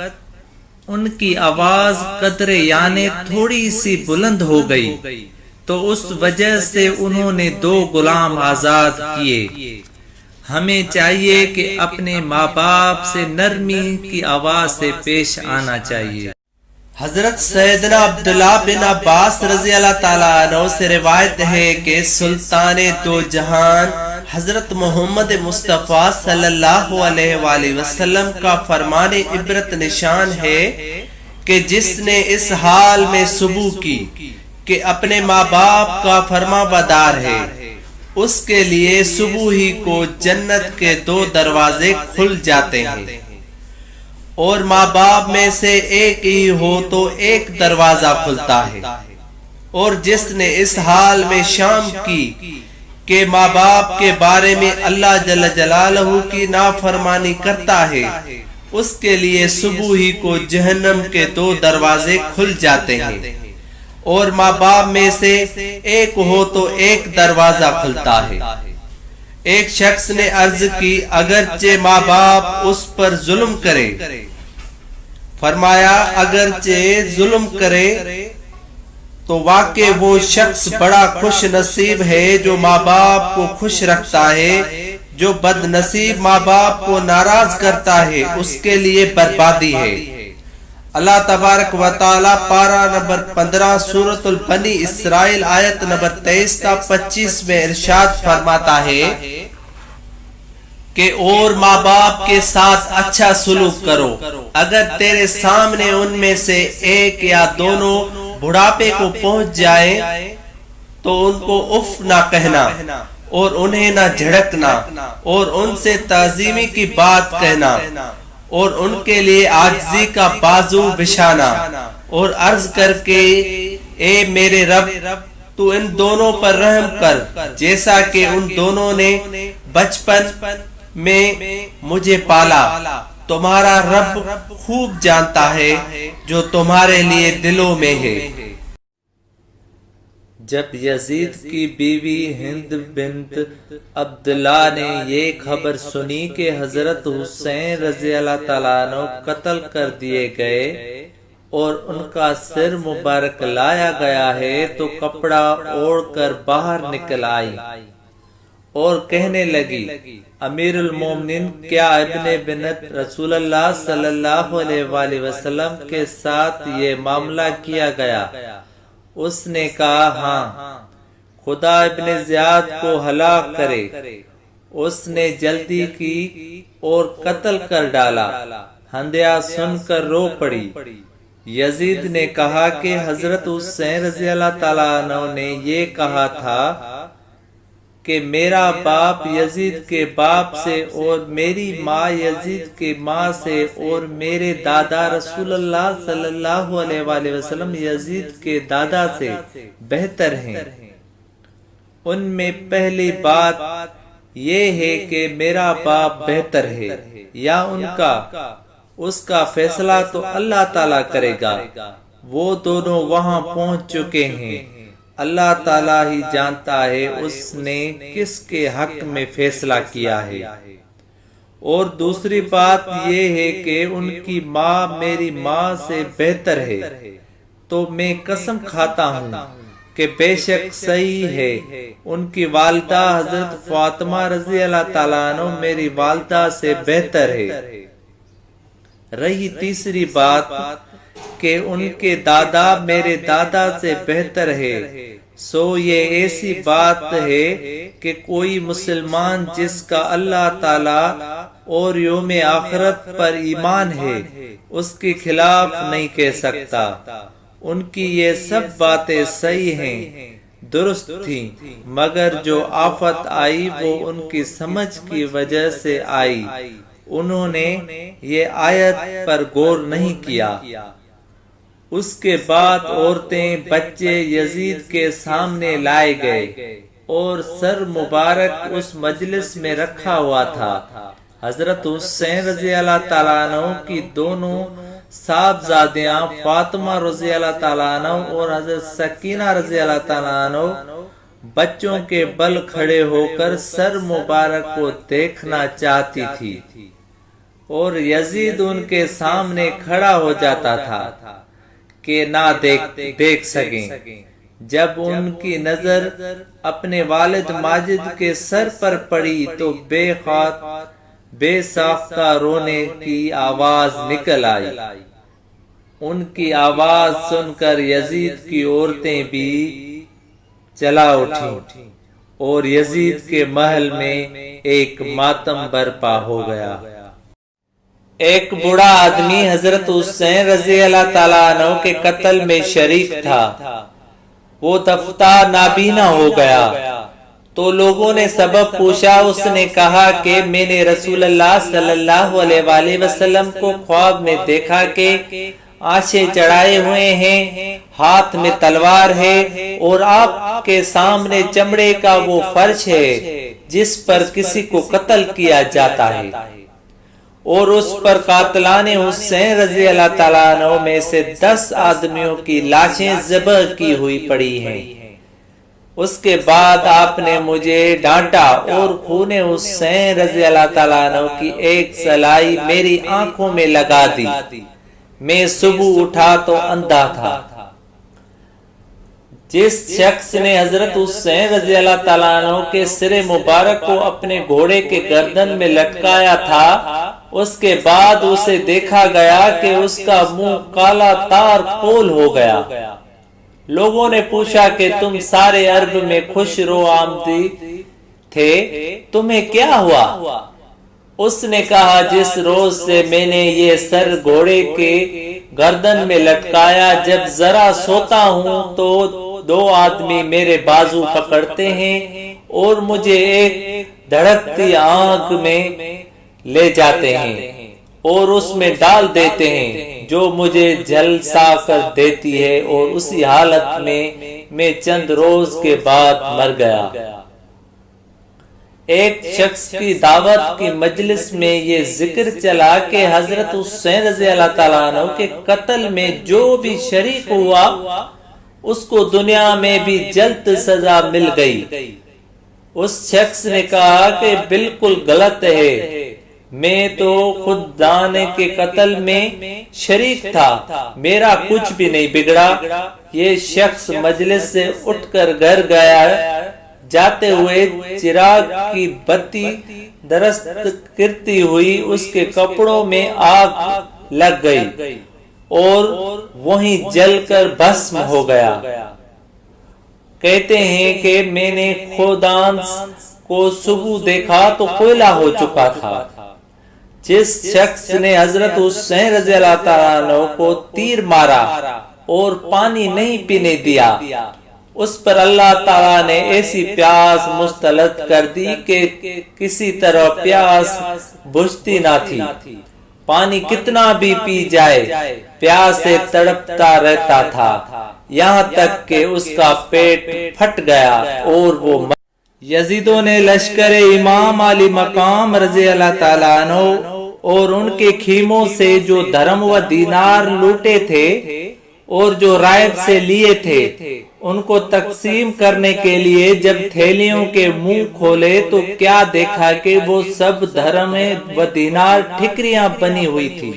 ان کی آواز قدرے یعنی تھوڑی سی بلند ہو گئی، تو اس وجہ سے انہوں نے 2 غلام آزاد کیے۔ ہمیں چاہیے کہ اپنے ماں باپ سے نرمی کی آواز سے پیش آنا چاہیے۔ حضرت سیدنا عبداللہ بن عباس رضی اللہ تعالیٰ عنہ سے روایت ہے کہ سلطان دو جہان حضرت محمد مصطفیٰ صلی اللہ علیہ وآلہ وسلم کا فرمان عبرت نشان ہے کہ جس نے اس حال میں صبح کی کہ اپنے ماں باپ کا فرما بردار ہے، اس کے لیے صبح ہی کو جنت کے 2 دروازے کھل جاتے ہیں، اور ماں باپ میں سے ایک ہی ہو تو ایک دروازہ کھلتا ہے۔ اور جس نے اس حال میں شام کی کہ ماں باپ کے بارے میں اللہ جل جلالہ کی نافرمانی کرتا ہے، اس کے لیے صبح ہی کو جہنم کے 2 دروازے کھل جاتے ہیں، اور ماں باپ میں سے ایک ہو تو ایک دروازہ کھلتا ہے۔ ایک شخص نے عرض کی اگرچہ ماں باپ اس پر ظلم کرے، فرمایا اگرچہ ظلم کرے تو واقع وہ شخص بڑا خوش نصیب ہے جو ماں باپ کو خوش رکھتا ہے، جو بد نصیب ماں باپ کو ناراض کرتا ہے اس کے لیے بربادی ہے۔ اللہ تبارک و تعالی پارہ نمبر 15 سورۃ البنی اسرائیل آیت نمبر 23 تا 25 میں ارشاد فرماتا ہے کہ اور ماں باپ کے ساتھ اچھا سلوک کرو۔ اگر تیرے سامنے ان میں سے ایک یا دونوں بڑھاپے کو پہنچ جائے تو ان کو اف نہ کہنا اور انہیں نہ جھڑکنا اور ان سے تعظیمی کی بات کہنا اور ان کے لیے عاجزی کا بازو بچھانا اور عرض کر کے اے میرے رب تو ان دونوں پر رحم کر جیسا کہ ان دونوں نے بچپن میں مجھے پالا۔ تمہارا رب خوب جانتا ہے جو تمہارے لیے دلوں میں ہے۔ جب یزید کی بیوی ہند بنت عبداللہ نے یہ خبر سنی کہ حضرت حسین رضی اللہ تعالیٰ عنہ قتل کر دیے گئے اور ان کا سر مبارک لایا گیا ہے تو کپڑا اوڑھ کر باہر نکل آئی اور کہنے لگی امیر المومنین کیا ابن بنت رسول اللہ صلی اللہ علیہ وآلہ وسلم کے ساتھ یہ معاملہ کیا گیا؟ اس نے کہا ہاں، خدا ابن زیاد کو ہلاک کرے۔ اس نے جلدی کی اور قتل کر ڈالا۔ ہندیہ سن کر رو پڑی۔ یزید نے کہا کہ حضرت حسین رضی اللہ تعالیٰ عنہ نے یہ کہا تھا کہ میرا باپ یزید کے باپ سے اور میری ماں یزید کے ماں سے اور میرے دادا رسول اللہ صلی اللہ علیہ وآلہ وسلم یزید کے دادا سے بہتر ہیں۔ ان میں پہلی بات یہ ہے کہ میرا باپ بہتر ہے یا ان کا، اس کا فیصلہ تو اللہ تعالیٰ کرے گا۔ وہ دونوں وہاں پہنچ چکے ہیں۔ اللہ تعالیٰ ہی جانتا ہے اس نے کس کے حق میں فیصلہ کیا ہے۔ اور دوسری بات یہ ہے کہ ان کی ماں میری ماں سے بہتر ہے، تو میں قسم کھاتا ہوں کہ بے شک صحیح ہے ان کی والدہ حضرت فاطمہ رضی اللہ تعالیٰ عنہ میری والدہ سے بہتر ہے۔ رہی تیسری بات کہ ان کے دادا میرے دادا سے بہتر ہے، سو یہ ایسی بات ہے کہ کوئی مسلمان جس کا اللہ تعالیٰ اور یوم آخرت پر ایمان ہے اس کے خلاف نہیں کہہ سکتا۔ ان کی یہ سب باتیں صحیح ہیں، درست تھیں، مگر جو آفت آئی وہ ان کی سمجھ کی وجہ سے آئی۔ انہوں نے یہ آیت پر غور نہیں کیا۔ اس کے بعد عورتیں بچے یزید کے سامنے لائے گئے اور سر مبارک اس مجلس میں رکھا ہوا تھا۔ حضرت حسین رضی اللہ تعالیٰ عنہ کی دونوں صاحبزادیاں فاطمہ رضی اللہ تعالیٰ عنہ اور حضرت سکینہ رضی اللہ تعالیٰ عنہ بچوں کے بل کھڑے ہو کر سر مبارک کو دیکھنا چاہتی تھی اور یزید ان کے سامنے کھڑا ہو جاتا تھا کہ نہ دیکھ سکیں۔ جب ان کی نظر اپنے والد ماجد کے سر پر پڑی تو بے ساختہ رونے کی آواز نکل آئی۔ ان کی آواز سن کر یزید کی عورتیں بھی چلا اٹھیں اور یزید کے محل میں ایک ماتم برپا ہو گیا۔ ایک بوڑھا آدمی حضرت حسین رضی اللہ تعالیٰ عنہ کے قتل میں شریک تھا۔ وہ دفتہ نابینا ہو گیا تو لوگوں نے سبب پوچھا۔ اس نے کہا کہ میں نے رسول اللہ صلی اللہ علیہ وآلہ وسلم کو خواب میں دیکھا کہ آنچیں چڑھائے ہوئے ہیں، ہاتھ میں تلوار ہے اور آپ کے سامنے چمڑے کا وہ فرش ہے جس پر کسی کو قتل کیا جاتا ہے اور اس پر قاتلان حسین رضی اللہ تعالیٰ عنہ میں سے 10 آدمیوں کی لاشیں ذبح کی ہوئی پڑی ہیں۔ اس کے بعد آپ نے مجھے ڈانٹا اور خون حسین رضی اللہ تعالیٰ عنہ کی ایک سلائی میری آنکھوں میں لگا دی۔ میں صبح اٹھا تو اندھا تھا۔ جس شخص نے حضرت حسین رضی اللہ تعالیٰ عنہ کے سر مبارک کو اپنے گھوڑے کے گردن میں لٹکایا تھا، اس کے بعد اسے دیکھا گیا کہ اس کا منہ کالا تار کھول ہو گیا۔ لوگوں نے پوچھا کہ تم سارے عرب میں خوش رو آمدید تھے، تمہیں کیا ہوا؟ اس نے کہا جس روز سے میں نے یہ سر گھوڑے کے گردن میں لٹکایا، جب ذرا سوتا ہوں تو دو آدمی میرے بازو پکڑتے ہیں اور مجھے ایک دھڑکتی آگ میں لے جاتے ہیں اور اس میں ڈال دیتے ہیں جو مجھے جھلسا کر دیتی ہے، اور اسی حالت میں چند روز کے بعد مر گیا۔ ایک شخص کی دعوت کی مجلس میں یہ ذکر چلا کہ حضرت حسین رضی اللہ تعالیٰ عنہ کے قتل میں جو بھی شریک ہوا اس کو دنیا میں بھی جلد سزا مل گئی۔ اس شخص نے کہا کہ بالکل غلط ہے، میں تو خود دانے کے قتل میں شریک تھا، میرا کچھ بھی نہیں بگڑا۔ یہ شخص مجلس سے اٹھ کر گھر گیا، جاتے ہوئے چراغ کی بتی درست کرتی ہوئی اس کے کپڑوں میں آگ لگ گئی اور وہیں جل کر بھسم ہو گیا۔ کہتے ہیں کہ میں نے خودان کو صبح دیکھا تو کوئلہ ہو چکا تھا۔ جس شخص نے حضرت حسین رضی اللہ تعالیٰ عنہ کو تیر مارا اور پانی نہیں پینے دیا، اس پر اللہ تعالیٰ نے ایسی پیاس مسلط کر دی کہ کسی طرح پیاس بجھتی نہ تھی۔ پانی کتنا بھی پی جائے پیاس سے تڑپتا رہتا تھا، یہاں تک کہ اس کا پیٹ پھٹ گیا اور وہ یزیدوں نے لشکر امام علی مقام رضی اللہ تعالیٰ عنہ اور ان کے خیموں سے جو درہم و دینار لوٹے تھے اور جو رائب سے لیے تھے ان کو تقسیم کرنے کے لیے جب تھیلیوں کے منہ کھولے تو کیا دیکھا کہ وہ سب درہم و دینار ٹھکریاں بنی ہوئی تھی۔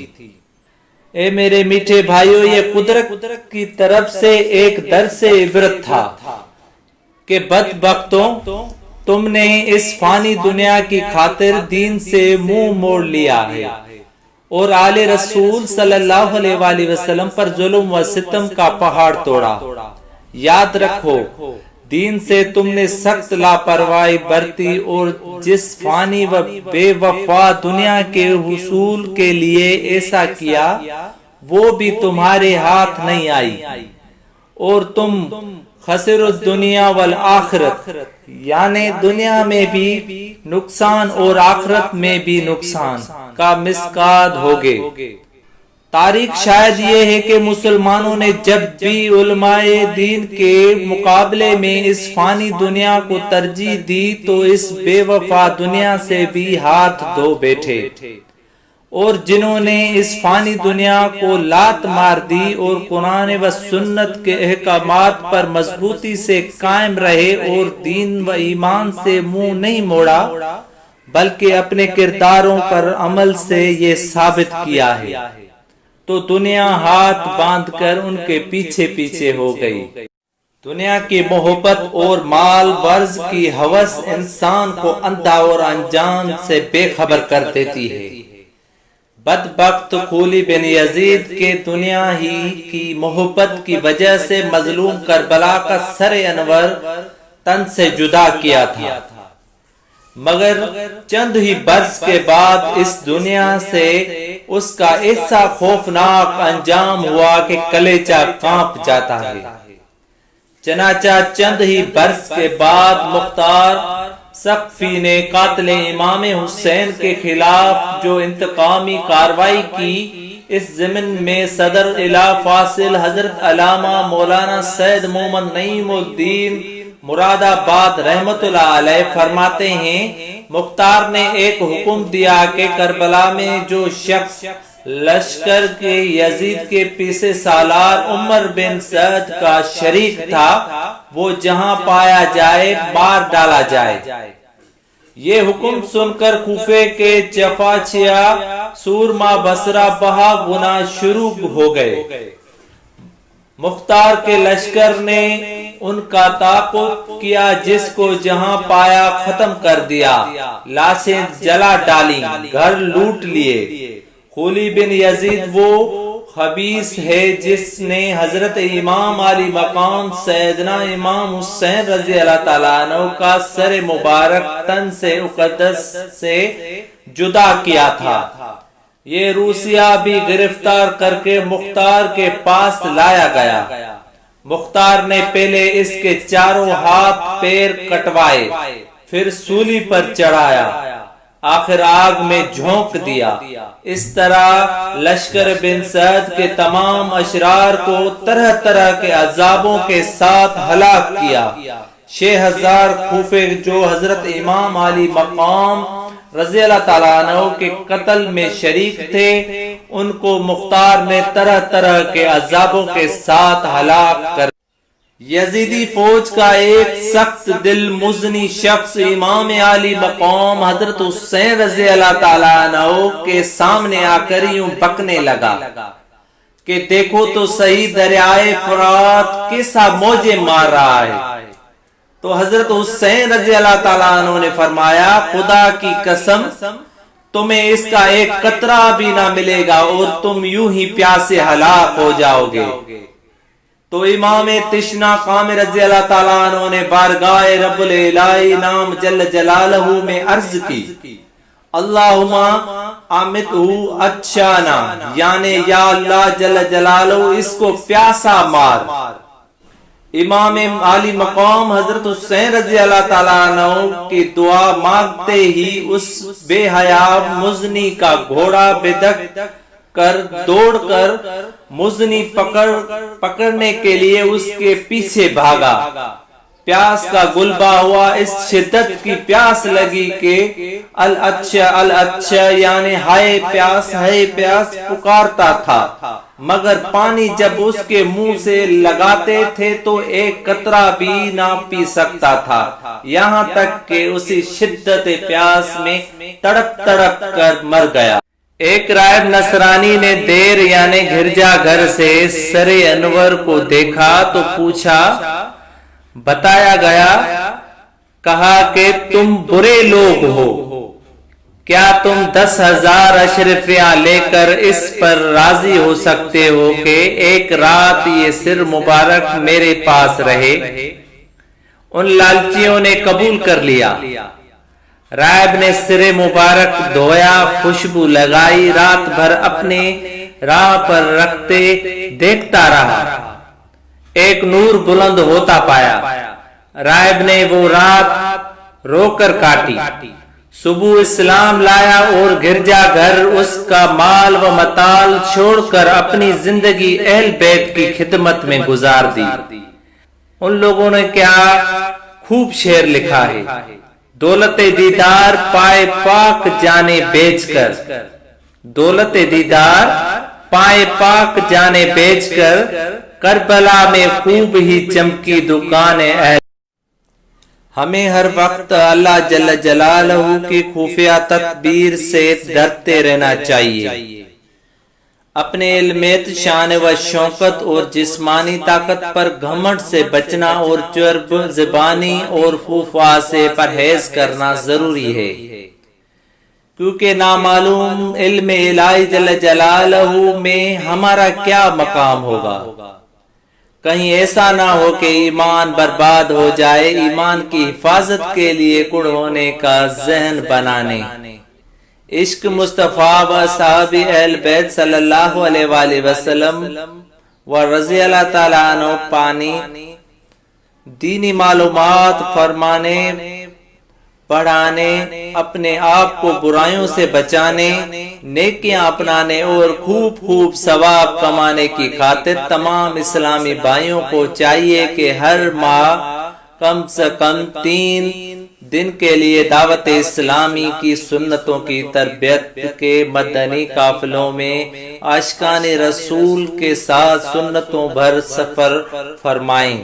اے میرے میٹھے بھائیو، یہ قدرت کی طرف سے ایک درس عبرت تھا کہ بدبختوں تم نے اس فانی دنیا کی خاطر دین سے منہ موڑ لیا ہے اور آل رسول صلی اللہ علیہ وآلہ وسلم پر ظلم و ستم کا پہاڑ توڑا۔ یاد رکھو، دین سے تم نے سخت لاپرواہی برتی اور جس فانی و بے وفا دنیا کے حصول کے لیے ایسا کیا وہ بھی تمہارے ہاتھ نہیں آئی، اور تم خسر الدنیا والآخرت، یعنی دنیا میں بھی نقصان اور آخرت میں بھی نقصان کا مسکاد ہوگے۔ تاریخ شاید یہ ہے کہ مسلمانوں نے جب بھی علماء دین کے مقابلے میں اس فانی دنیا کو ترجیح دی تو اس بے وفا دنیا سے بھی ہاتھ دھو بیٹھے، اور جنہوں نے اس فانی دنیا کو لات مار دی اور قرآن و سنت کے احکامات پر مضبوطی سے قائم رہے اور دین و ایمان سے منہ نہیں موڑا بلکہ اپنے کرداروں پر عمل سے یہ ثابت کیا ہے، تو دنیا ہاتھ باندھ کر ان کے پیچھے پیچھے ہو گئی۔ دنیا کی محبت اور مال ورز کی ہوس انسان کو اندھا اور انجان سے بے خبر کر دیتی ہے۔ بدبخت خولی بن یزید کے دنیا ہی کی محبت کی وجہ سے مظلوم کربلا کا سر انور تن سے جدا کیا تھا، مگر چند ہی برس کے بعد اس دنیا سے اس کا ایسا خوفناک انجام ہوا کہ کلیجہ کانپ جاتا ہے۔ چنانچہ چند ہی برس کے بعد مختار سقفی نے قاتل امام حسین کے خلاف جو انتقامی کاروائی کی، اس ضمن میں صدر اعلیٰ فاصل حضرت علامہ مولانا سید محمد نعیم الدین مراد آباد رحمت اللہ علیہ فرماتے ہیں، مختار نے ایک حکم دیا کہ کربلا میں جو شخص لشکر کے یزید کے پیچھے سالار عمر بن سعد کا شریک تھا وہ جہاں پایا جائے مار ڈالا جائے۔ یہ حکم سن کر کوفے کے چپاچیا سورما بصرہ بہا گنا شروع ہو گئے۔ مختار کے لشکر نے ان کا تعاقب کیا، جس کو جہاں پایا ختم کر دیا، لاشیں جلا ڈالی، گھر لوٹ لیے۔ خولی بن یزید وہ خبیث ہے جس نے حضرت امام علی مقام سیدنا امام حسین رضی اللہ تعالیٰ عنہ کا سر مبارک تن سے اقدس سے جدا کیا تھا۔ یہ روسیہ بھی گرفتار کر کے مختار کے پاس لایا گیا۔ مختار نے پہلے اس کے چاروں ہاتھ پیر کٹوائے، پھر سولی پر چڑھایا، آخر آگ میں جھونک دیا۔ اس طرح لشکر بن سعد کے تمام اشرار کو طرح طرح کے عذابوں کے ساتھ ہلاک کیا۔ 6000 خوفے جو حضرت امام علی مقام رضی اللہ تعالیٰ عنہ کے قتل میں شریک تھے، ان کو مختار نے طرح طرح کے عذابوں کے ساتھ ہلاک کر۔ یزیدی فوج کا ایک سخت دل مزنی شخص امام علی مقام حضرت حسین رضی اللہ تعالیٰ عنہ کے سامنے آ کر یوں بکنے لگا کہ دیکھو تو صحیح دریائے فرات کیسا موجے مار رہا ہے۔ تو حضرت حسین رضی اللہ تعالیٰ عنہ نے فرمایا، خدا کی قسم تمہیں اس کا ایک قطرہ بھی نہ ملے گا اور تم یوں ہی پیاسے ہلاک ہو جاؤ گے۔ تو امام تشنا قام رضی اللہ تعالیٰ عنہ نے بارگاہ رب العلائی نام جل جلالہ میں عرض کی، اللہم امتہ اچھانا، یعنی یا اللہ جل جلالہ اس کو پیاسا مار۔ امام علی مقام حضرت حسین رضی اللہ تعالیٰ عنہ کی دعا مانگتے ہی اس بے حیا مزنی کا گھوڑا بدک کر دوڑ کر مزنی پکڑنے کے لیے اس کے پیچھے بھاگا۔ پیاس کا غلبہ ہوا، اس شدت کی پیاس لگی کہ الاچھا یعنی ہائے پیاس پکارتا تھا، مگر پانی جب اس کے منہ سے لگاتے تھے تو ایک قطرہ بھی نہ پی سکتا تھا، یہاں تک کہ اسی شدت پیاس میں تڑپ تڑپ کر مر گیا۔ ایک راہب نصرانی نے دیر یعنی گرجا گھر سے سر انور کو دیکھا تو پوچھا، بتایا گیا، کہا کہ تم برے لوگ ہو، کیا تم 10,000 اشرفیاں لے کر اس پر راضی ہو سکتے ہو کہ ایک رات یہ سر مبارک میرے پاس رہے؟ ان لالچیوں نے قبول کر لیا۔ راہب نے سر مبارک دھویا، خوشبو لگائی، رات بھر اپنے راہ پر رکھتے دیکھتا رہا، ایک نور بلند ہوتا پایا۔ راہب نے وہ رات رو کر کاٹی، صبح اسلام لایا اور گرجا گھر اس کا مال و متال چھوڑ کر اپنی زندگی اہل بیت کی خدمت میں گزار دی۔ ان لوگوں نے کیا خوب شعر لکھا ہے، دولت دیدار پائے پاک جانے بیچ کر، دولت دیدار پائے پاک جانے بیچ کر، کربلا میں خوب ہی چمکی دکان اہل۔ ہمیں ہر وقت اللہ جل جلالہ کی خفیہ تدبیر سے ڈرتے رہنا چاہیے۔ اپنے علمیت، شان و شوکت اور جسمانی طاقت پر گھمنڈ سے بچنا اور چرب زبانی اور فوفا سے پرہیز کرنا ضروری ہے، کیونکہ نامعلوم علم الہی جل جلالہ میں ہمارا کیا مقام ہوگا۔ کہیں ایسا نہ ہو کہ ایمان برباد ہو جائے۔ ایمان کی حفاظت کے لیے کڑ ہونے کا ذہن بنانے، عشق مصطفیٰ و صحاب اہل بیت صلی اللہ علیہ وآلہ وسلم و رضی اللہ تعالیٰ عنہ پانی، دینی معلومات فرمانے پڑھانے، اپنے آپ کو برائیوں سے بچانے، نیکیاں اپنانے اور خوب خوب ثواب کمانے کی خاطر تمام اسلامی بھائیوں کو چاہیے کہ ہر ماہ کم سے کم 3 دن کے لیے دعوت اسلامی کی سنتوں کی تربیت کے مدنی قافلوں میں عاشقان رسول کے ساتھ سنتوں بھر سفر فرمائیں۔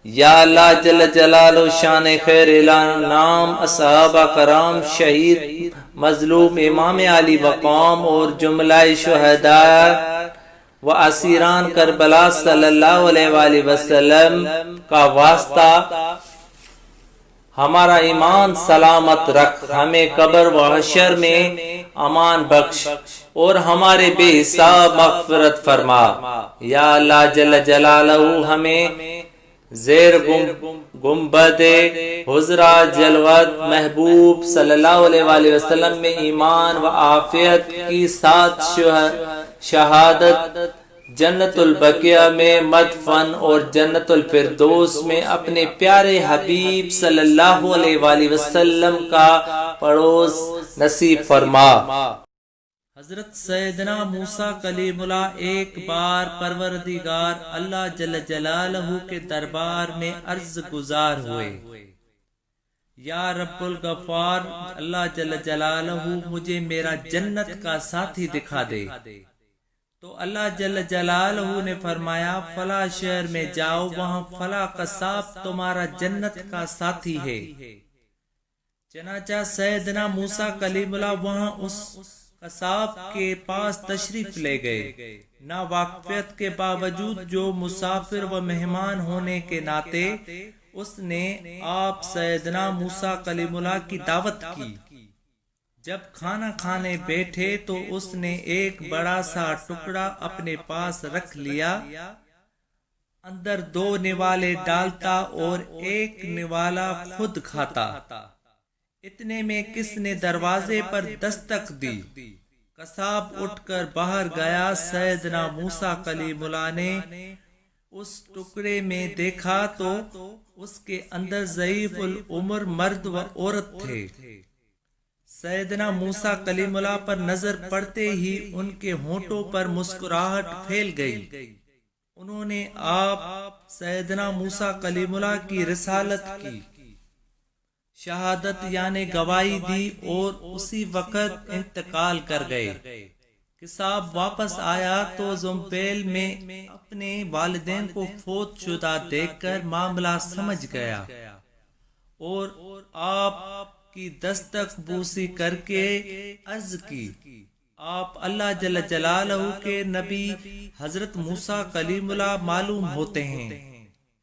یا اللہ جل جلالہ شان خیر نام اصحابہ کرام، شہید مظلوم امام علی مقام اور جملہ شہداء و اسیران کربلا صلی اللہ علیہ وآلہ وسلم کا واسطہ ہمارا ایمان سلامت رکھ، ہمیں قبر و حشر میں امان بخش اور ہمارے بے حساب مغفرت فرما۔ یا اللہ جل جلالہ ہمیں گنبد حضرہ جلوت محبوب صلی اللہ علیہ وآلہ وسلم میں ایمان و عافیت کی ساتھ شہادت، جنت البقیہ میں مدفن اور جنت الفردوس میں اپنے پیارے حبیب صلی اللہ علیہ وآلہ وسلم کا پڑوس نصیب فرما۔ حضرت سیدنا موسیٰ کلیم اللہ ایک بار پروردگار اللہ جل جلالہ کے دربار میں عرض گزار ہوئے، یا رب الغفار، اللہ جل جلالہ مجھے میرا جنت کا ساتھی دکھا دے۔ تو اللہ جل جلالہ نے فرمایا فلاں شہر میں جاؤ، وہاں فلاں قصاب تمہارا جنت کا ساتھی ہے۔ چنانچہ سیدنا موسیٰ کلیم اللہ وہاں اس قصاب کے پاس تشریف لے گئے۔ نا واقفیت کے باوجود جو مسافر و مہمان ہونے کے ناطے اس نے آپ سیدنا موسیٰ کلیم اللہ کی دعوت کی۔ جب کھانا کھانے بیٹھے تو اس نے ایک بڑا سا ٹکڑا اپنے پاس رکھ لیا، اندر 2 نوالے ڈالتا اور ایک نوالا خود کھاتا۔ اتنے میں کس نے دروازے پر دستک دی، قصاب اٹھ کر باہر گیا۔ سیدنا موسیٰ کلیم اللہ نے اس ٹکڑے میں دیکھا تو اس کے اندر ضعیف العمر مرد و عورت تھے۔ سیدنا موسیٰ کلیم اللہ پر نظر پڑتے ہی ان کے ہونٹوں پر مسکراہٹ پھیل گئی۔ انہوں نے آپ سیدنا موسیٰ کلیم اللہ کی رسالت کی شہادت یعنی گواہی دی اور اسی وقت انتقال کر گئے۔ قصاب واپس آیا تو زمبیل میں اپنے والدین کو فوت شدہ دیکھ کر معاملہ سمجھ گیا اور آپ کی دستک بوسی کر کے عرض کی، آپ اللہ جل جلالہ کے نبی حضرت موسیٰ کلیم اللہ معلوم ہوتے ہیں۔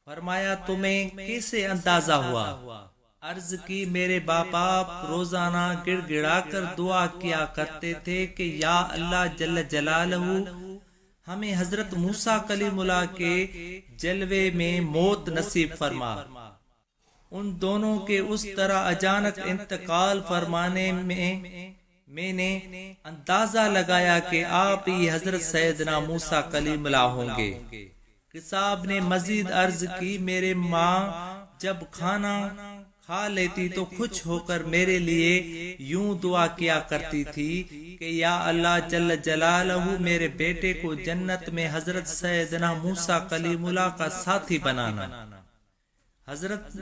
فرمایا تمہیں کیسے اندازہ ہوا؟ عرض کی میرے باپ باپ روزانہ گڑ گڑا کر دعا کیا کرتے تھے کہ یا اللہ جل جلالہ ہمیں حضرت موسیٰ کلیم اللہ کے جلوے میں موت نصیب فرما۔ ان دونوں کے اس طرح اچانک انتقال فرمانے میں نے اندازہ لگایا کہ آپ ہی حضرت سیدنا موسیٰ کلیم اللہ ہوں گے۔ قصاب نے مزید عرض کی میرے ماں جب کھانا کھا لیتی تو خوش ہو کر میرے لیے یوں دعا کیا کرتی تھی کہ یا اللہ جل جلالہ میرے بیٹے کو جنت میں حضرت سیدنا موسیٰ کلیم اللہ کا ساتھی بنانا۔ حضرت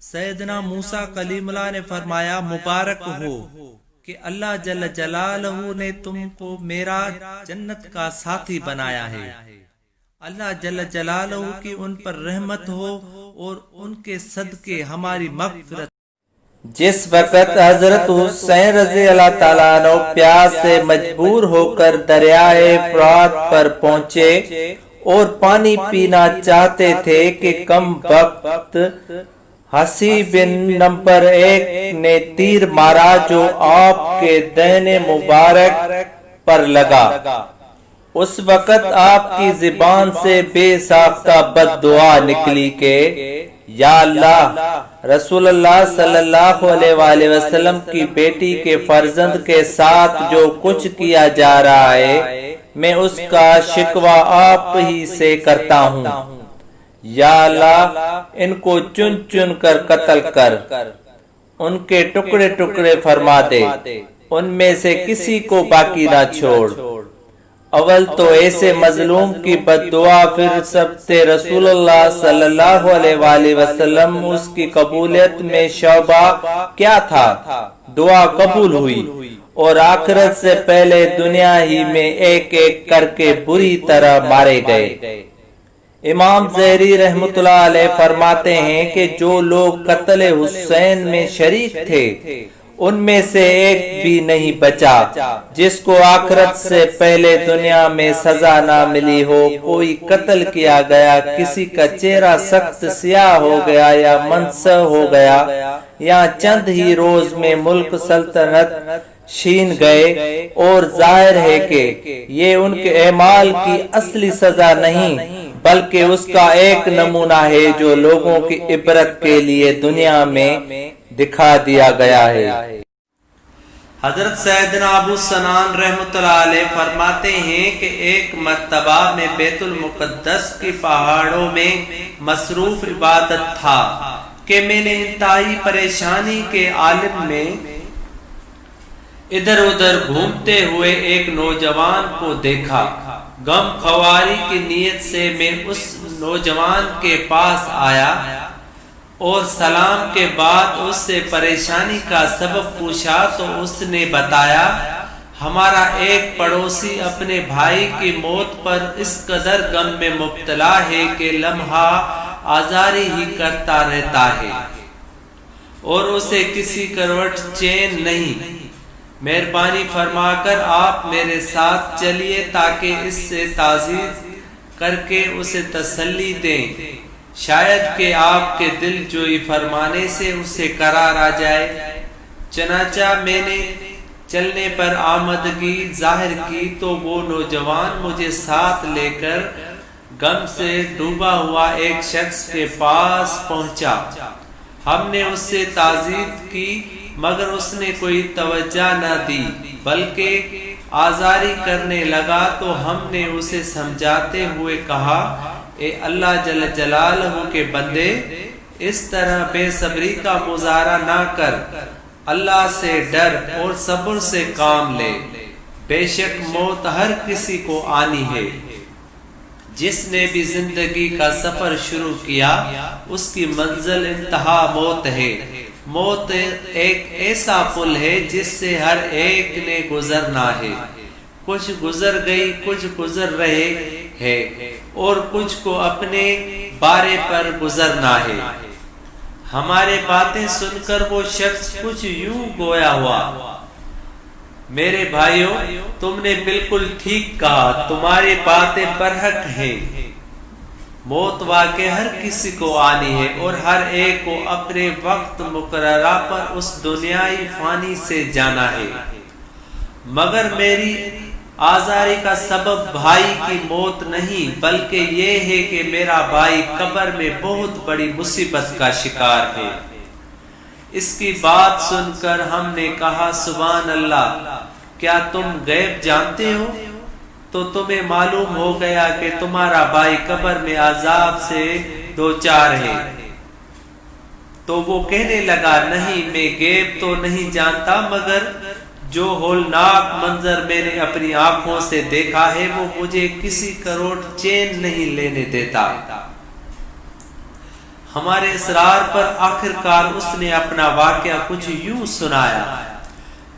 سیدنا موسیٰ کلیم اللہ نے فرمایا مبارک ہو کہ اللہ جل جلالہ نے تم کو میرا جنت کا ساتھی بنایا ہے۔ اللہ جل جلالہ کی ان پر رحمت ہو اور ان کے صدقے ہماری مغفرت۔ جس وقت حضرت حسین رضی اللہ تعالیٰ عنہ پیاس سے مجبور ہو کر دریائے فرات پر پہنچے اور پانی پینا چاہتے تھے کہ کم وقت حسی بن نمبر 1 نے تیر مارا جو آپ کے دہنے مبارک پر لگا۔ اس وقت آپ کی زبان سے بے ساختہ بد دعا نکلی کہ یا اللہ رسول اللہ صلی اللہ علیہ وآلہ وسلم کی بیٹی کے فرزند کے ساتھ جو کچھ کیا جا رہا ہے میں اس کا شکوہ آپ ہی سے کرتا ہوں۔ یا اللہ ان کو چن چن کر قتل کر ان کے ٹکڑے ٹکڑے فرما دے، ان میں سے کسی کو باقی نہ چھوڑ۔ اول تو ایسے مظلوم کی بد دعا، پھر سبت رسول اللہ صلی اللہ علیہ وآلہ وسلم، اس کی قبولیت میں شعبہ کیا تھا؟ دعا قبول ہوئی اور آخرت سے پہلے دنیا ہی میں ایک ایک کر کے بری طرح مارے گئے۔ امام زہری رحمۃ اللہ علیہ فرماتے ہیں کہ جو لوگ قتل حسین میں شریک تھے ان میں سے ایک بھی نہیں بچا جس کو آخرت سے پہلے دنیا میں سزا نہ ملی ہو۔ کوئی قتل کیا گیا، کسی کا چہرہ سخت سیاہ ہو گیا یا منسوخ ہو گیا، یا چند ہی روز میں ملک سلطنت چھین گئے، اور ظاہر ہے کہ یہ ان کے اعمال کی اصلی سزا نہیں بلکہ اس کا ایک نمونہ ہے جو لوگوں کی عبرت کے لیے دنیا میں دکھا دیا گیا ہے۔ حضرت سیدنا ابو سنان رحمۃ اللہ علیہ فرماتے ہیں کہ ایک مرتبہ میں بیت المقدس کی پہاڑوں میں مصروف عبادت تھا کہ میں نے انتہائی پریشانی کے عالم میں ادھر ادھر گھومتے ہوئے ایک نوجوان کو دیکھا۔ غم خواری کی نیت سے میں اس نوجوان کے پاس آیا اور سلام کے بعد اس سے پریشانی کا سبب پوچھا تو اس نے بتایا، ہمارا ایک پڑوسی اپنے بھائی کی موت پر اس قدر غم میں مبتلا ہے کہ لمحہ آزاری ہی کرتا رہتا ہے اور اسے کسی کروٹ چین نہیں۔ مہربانی فرما کر آپ میرے ساتھ چلیے تاکہ اس سے تعزیت کر کے اسے تسلی دیں، شاید کہ آپ کے دل جوئی فرمانے سے اسے قرار آ جائے۔ چنانچہ میں نے چلنے پر آمدگی ظاہر کی تو وہ نوجوان مجھے ساتھ لے کر غم سے ڈوبا ہوا ایک شخص کے پاس پہنچا۔ ہم نے اس سے تعزیت کی مگر اس نے کوئی توجہ نہ دی بلکہ آزاری کرنے لگا، تو ہم نے اسے سمجھاتے ہوئے کہا، اے اللہ جل جلالہ کے بندے، اس طرح بے صبری کا مظاہرہ نہ کر، اللہ سے ڈر اور صبر سے کام لے، بے شک موت ہر کسی کو آنی ہے۔ جس نے بھی زندگی کا سفر شروع کیا اس کی منزل انتہا موت ہے۔ موت ایک ایسا پل ہے جس سے ہر ایک نے گزرنا ہے، کچھ گزر گئی، کچھ گزر رہے ہیں اور کچھ کو اپنے بارے پر گزرنا ہے۔ ہمارے باتیں سن کر وہ شخص کچھ یوں گویا ہوا، میرے بھائیوں تم نے بالکل ٹھیک کہا، تمہاری باتیں برحق ہیں، موت واقع ہر کسی کو آنی ہے اور ہر ایک کو اپنے وقت مقررہ پر اس دنیائی فانی سے جانا ہے، مگر میری آزاری کا سبب بھائی کی موت نہیں بلکہ یہ ہے کہ میرا بھائی قبر میں بہت بڑی مصیبت کا شکار ہے۔ اس کی بات سن کر ہم نے کہا، سبحان اللہ، کیا تم غیب جانتے ہو؟ تو تمہیں معلوم ہو گیا کہ تمہارا بھائی قبر میں عذاب سے دوچار ہے۔ تو وہ کہنے لگا، نہیں، میں غیب تو نہیں جانتا مگر جو ہولناک منظر میں نے اپنی آنکھوں سے دیکھا ہے وہ مجھے کسی کروڑ چین نہیں لینے دیتا۔ ہمارے اصرار پر آخرکار اس نے اپنا واقعہ کچھ یوں سنایا،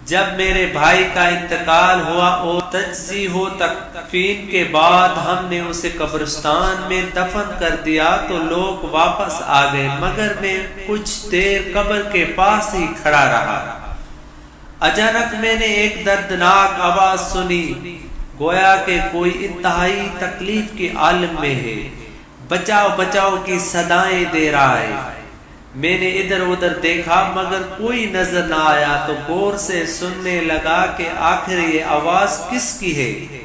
جب میرے بھائی کا انتقال ہوا اور تجزیہ و تکفین کے بعد ہم نے اسے قبرستان میں دفن کر دیا تو لوگ واپس آ گئے مگر میں کچھ دیر قبر کے پاس ہی کھڑا رہا۔ اچانک میں نے ایک دردناک آواز سنی، گویا کہ کوئی انتہائی تکلیف کے عالم میں ہے، بچاؤ بچاؤ کی صدائیں دے رہا ہے۔ میں نے ادھر ادھر دیکھا مگر کوئی نظر نہ آیا تو غور سے سننے لگا کہ آخر یہ آواز کس کی ہے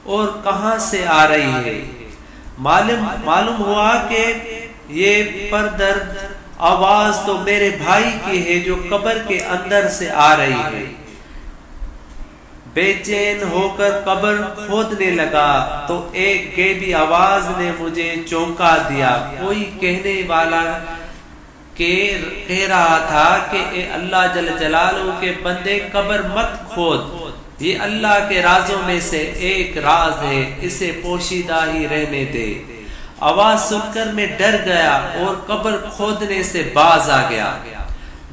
اور کہاں سے آ رہی ہے۔ معلوم ہوا کہ یہ پردرد آواز تو میرے بھائی کی ہے جو قبر کے اندر سے آ رہی ہے۔ بے چین ہو کر قبر کھودنے لگا تو ایک غیبی آواز نے مجھے چونکا دیا۔ کوئی کہنے والا کہہ رہا تھا کہ اے اللہ جل جلالہ کے بندے قبر مت کھود، یہ اللہ کے رازوں میں سے ایک راز ہے، اسے پوشیدہ ہی رہنے دے۔ آواز سن کر میں ڈر گیا اور قبر کھودنے سے باز آ گیا۔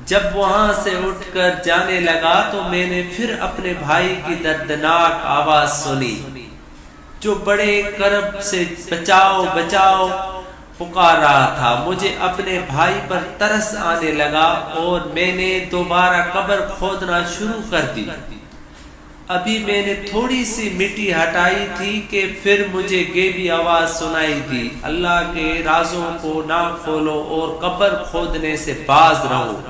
جب وہاں سے اٹھ کر جانے لگا تو میں نے پھر اپنے بھائی کی دردناک آواز سنی جو بڑے کرب سے بچاؤ بچاؤ پکار رہا تھا۔ مجھے اپنے بھائی پر ترس آنے لگا اور میں نے دوبارہ قبر کھودنا شروع کر دی۔ ابھی میں نے تھوڑی سی مٹی ہٹائی تھی کہ پھر مجھے غیبی آواز سنائی دی، اللہ کے رازوں کو نہ کھولو اور قبر کھودنے سے باز رہو۔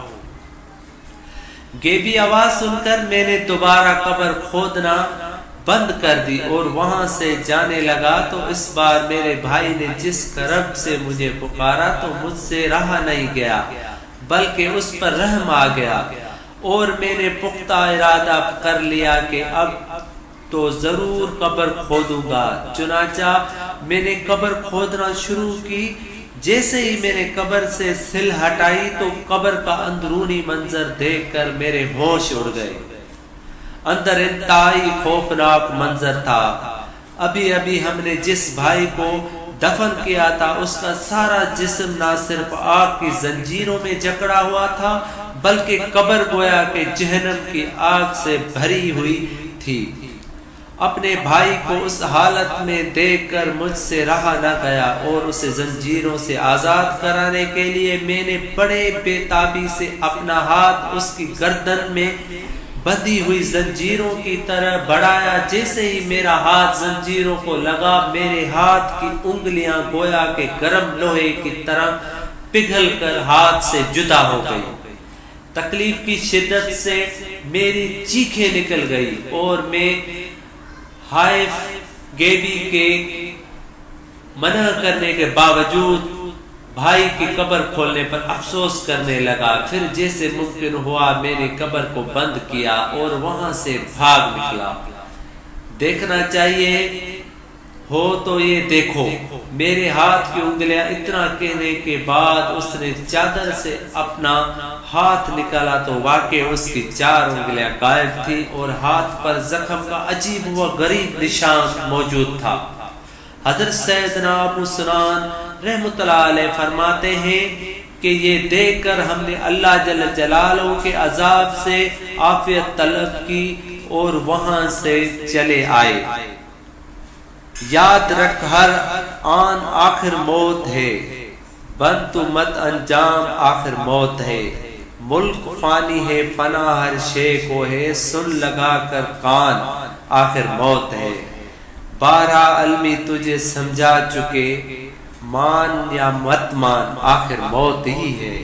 غیبی آواز سن کر میں نے دوبارہ قبر کھودنا بند کر دی اور وہاں سے جانے لگا تو اس بار میرے بھائی نے جس کرب سے مجھے پکارا تو مجھ سے رہا نہیں گیا، بلکہ اس پر رحم آ گیا، اور میں نے پختہ ارادہ کر لیا کہ اب تو ضرور قبر کھودوں گا۔ چنانچہ میں نے قبر کھودنا شروع کی۔ جیسے ہی میں نے قبر سے سل ہٹائی تو قبر کا اندرونی منظر دیکھ کر میرے ہوش اڑ گئے۔ اندر انتہائی خوفناک منظر تھا۔ ابھی ابھی ہم نے جس بھائی کو دفن کیا تھا اس کا سارا جسم نہ صرف آگ کی زنجیروں میں جکڑا ہوا تھا بلکہ قبر گویا کہ جہنم کی آگ سے بھری ہوئی تھی۔ اپنے بھائی کو اس حالت میں دیکھ کر مجھ سے رہا نہ گیا اور اسے زنجیروں سے آزاد کرانے کے لیے میں نے بڑے بے تابی سے اپنا ہاتھ اس کی گردن میں بندھی ہوئی زنجیروں کی طرح بڑھایا۔ جیسے ہی میرا ہاتھ زنجیروں کو لگا میرے ہاتھ کی انگلیاں گویا کہ گرم لوہے کی طرح پگھل کر ہاتھ سے جدا ہو گئی۔ تکلیف کی شدت سے میری چیخیں نکل گئی اور میں حائف گیبی کے منع کرنے کے باوجود بھائی کی قبر کھولنے پر افسوس کرنے لگا۔ پھر جیسے ممکن ہوا میں نے قبر کو بند کیا اور وہاں سے بھاگ نکلا۔ دیکھنا چاہیے ہو تو یہ دیکھو۔ میرے ہاتھ کی انگلیاں اتنا کہنے کے بعد اس نے چادر سے اپنا ہاتھ نکالا تو واقع اس کی 4 انگلیاں غائب تھی اور ہاتھ پر زخم کا عجیب و غریب نشان موجود تھا۔ حضرت سیدنا ابو سنان رحمۃ اللہ علیہ فرماتے ہیں کہ یہ دیکھ کر ہم نے اللہ جل جلالہ کے عذاب سے عافیت طلب کی اور وہاں سے چلے آئے۔ یاد رکھ ہر آن آخر موت ہے، بن تو مت انجام آخر موت ہے۔ ملک فانی ہے فنا ہر شے کو ہے، سن لگا کر کان آخر موت ہے۔ 12 علمی تجھے سمجھا چکے، مان یا مت مان آخر موت ہی ہے۔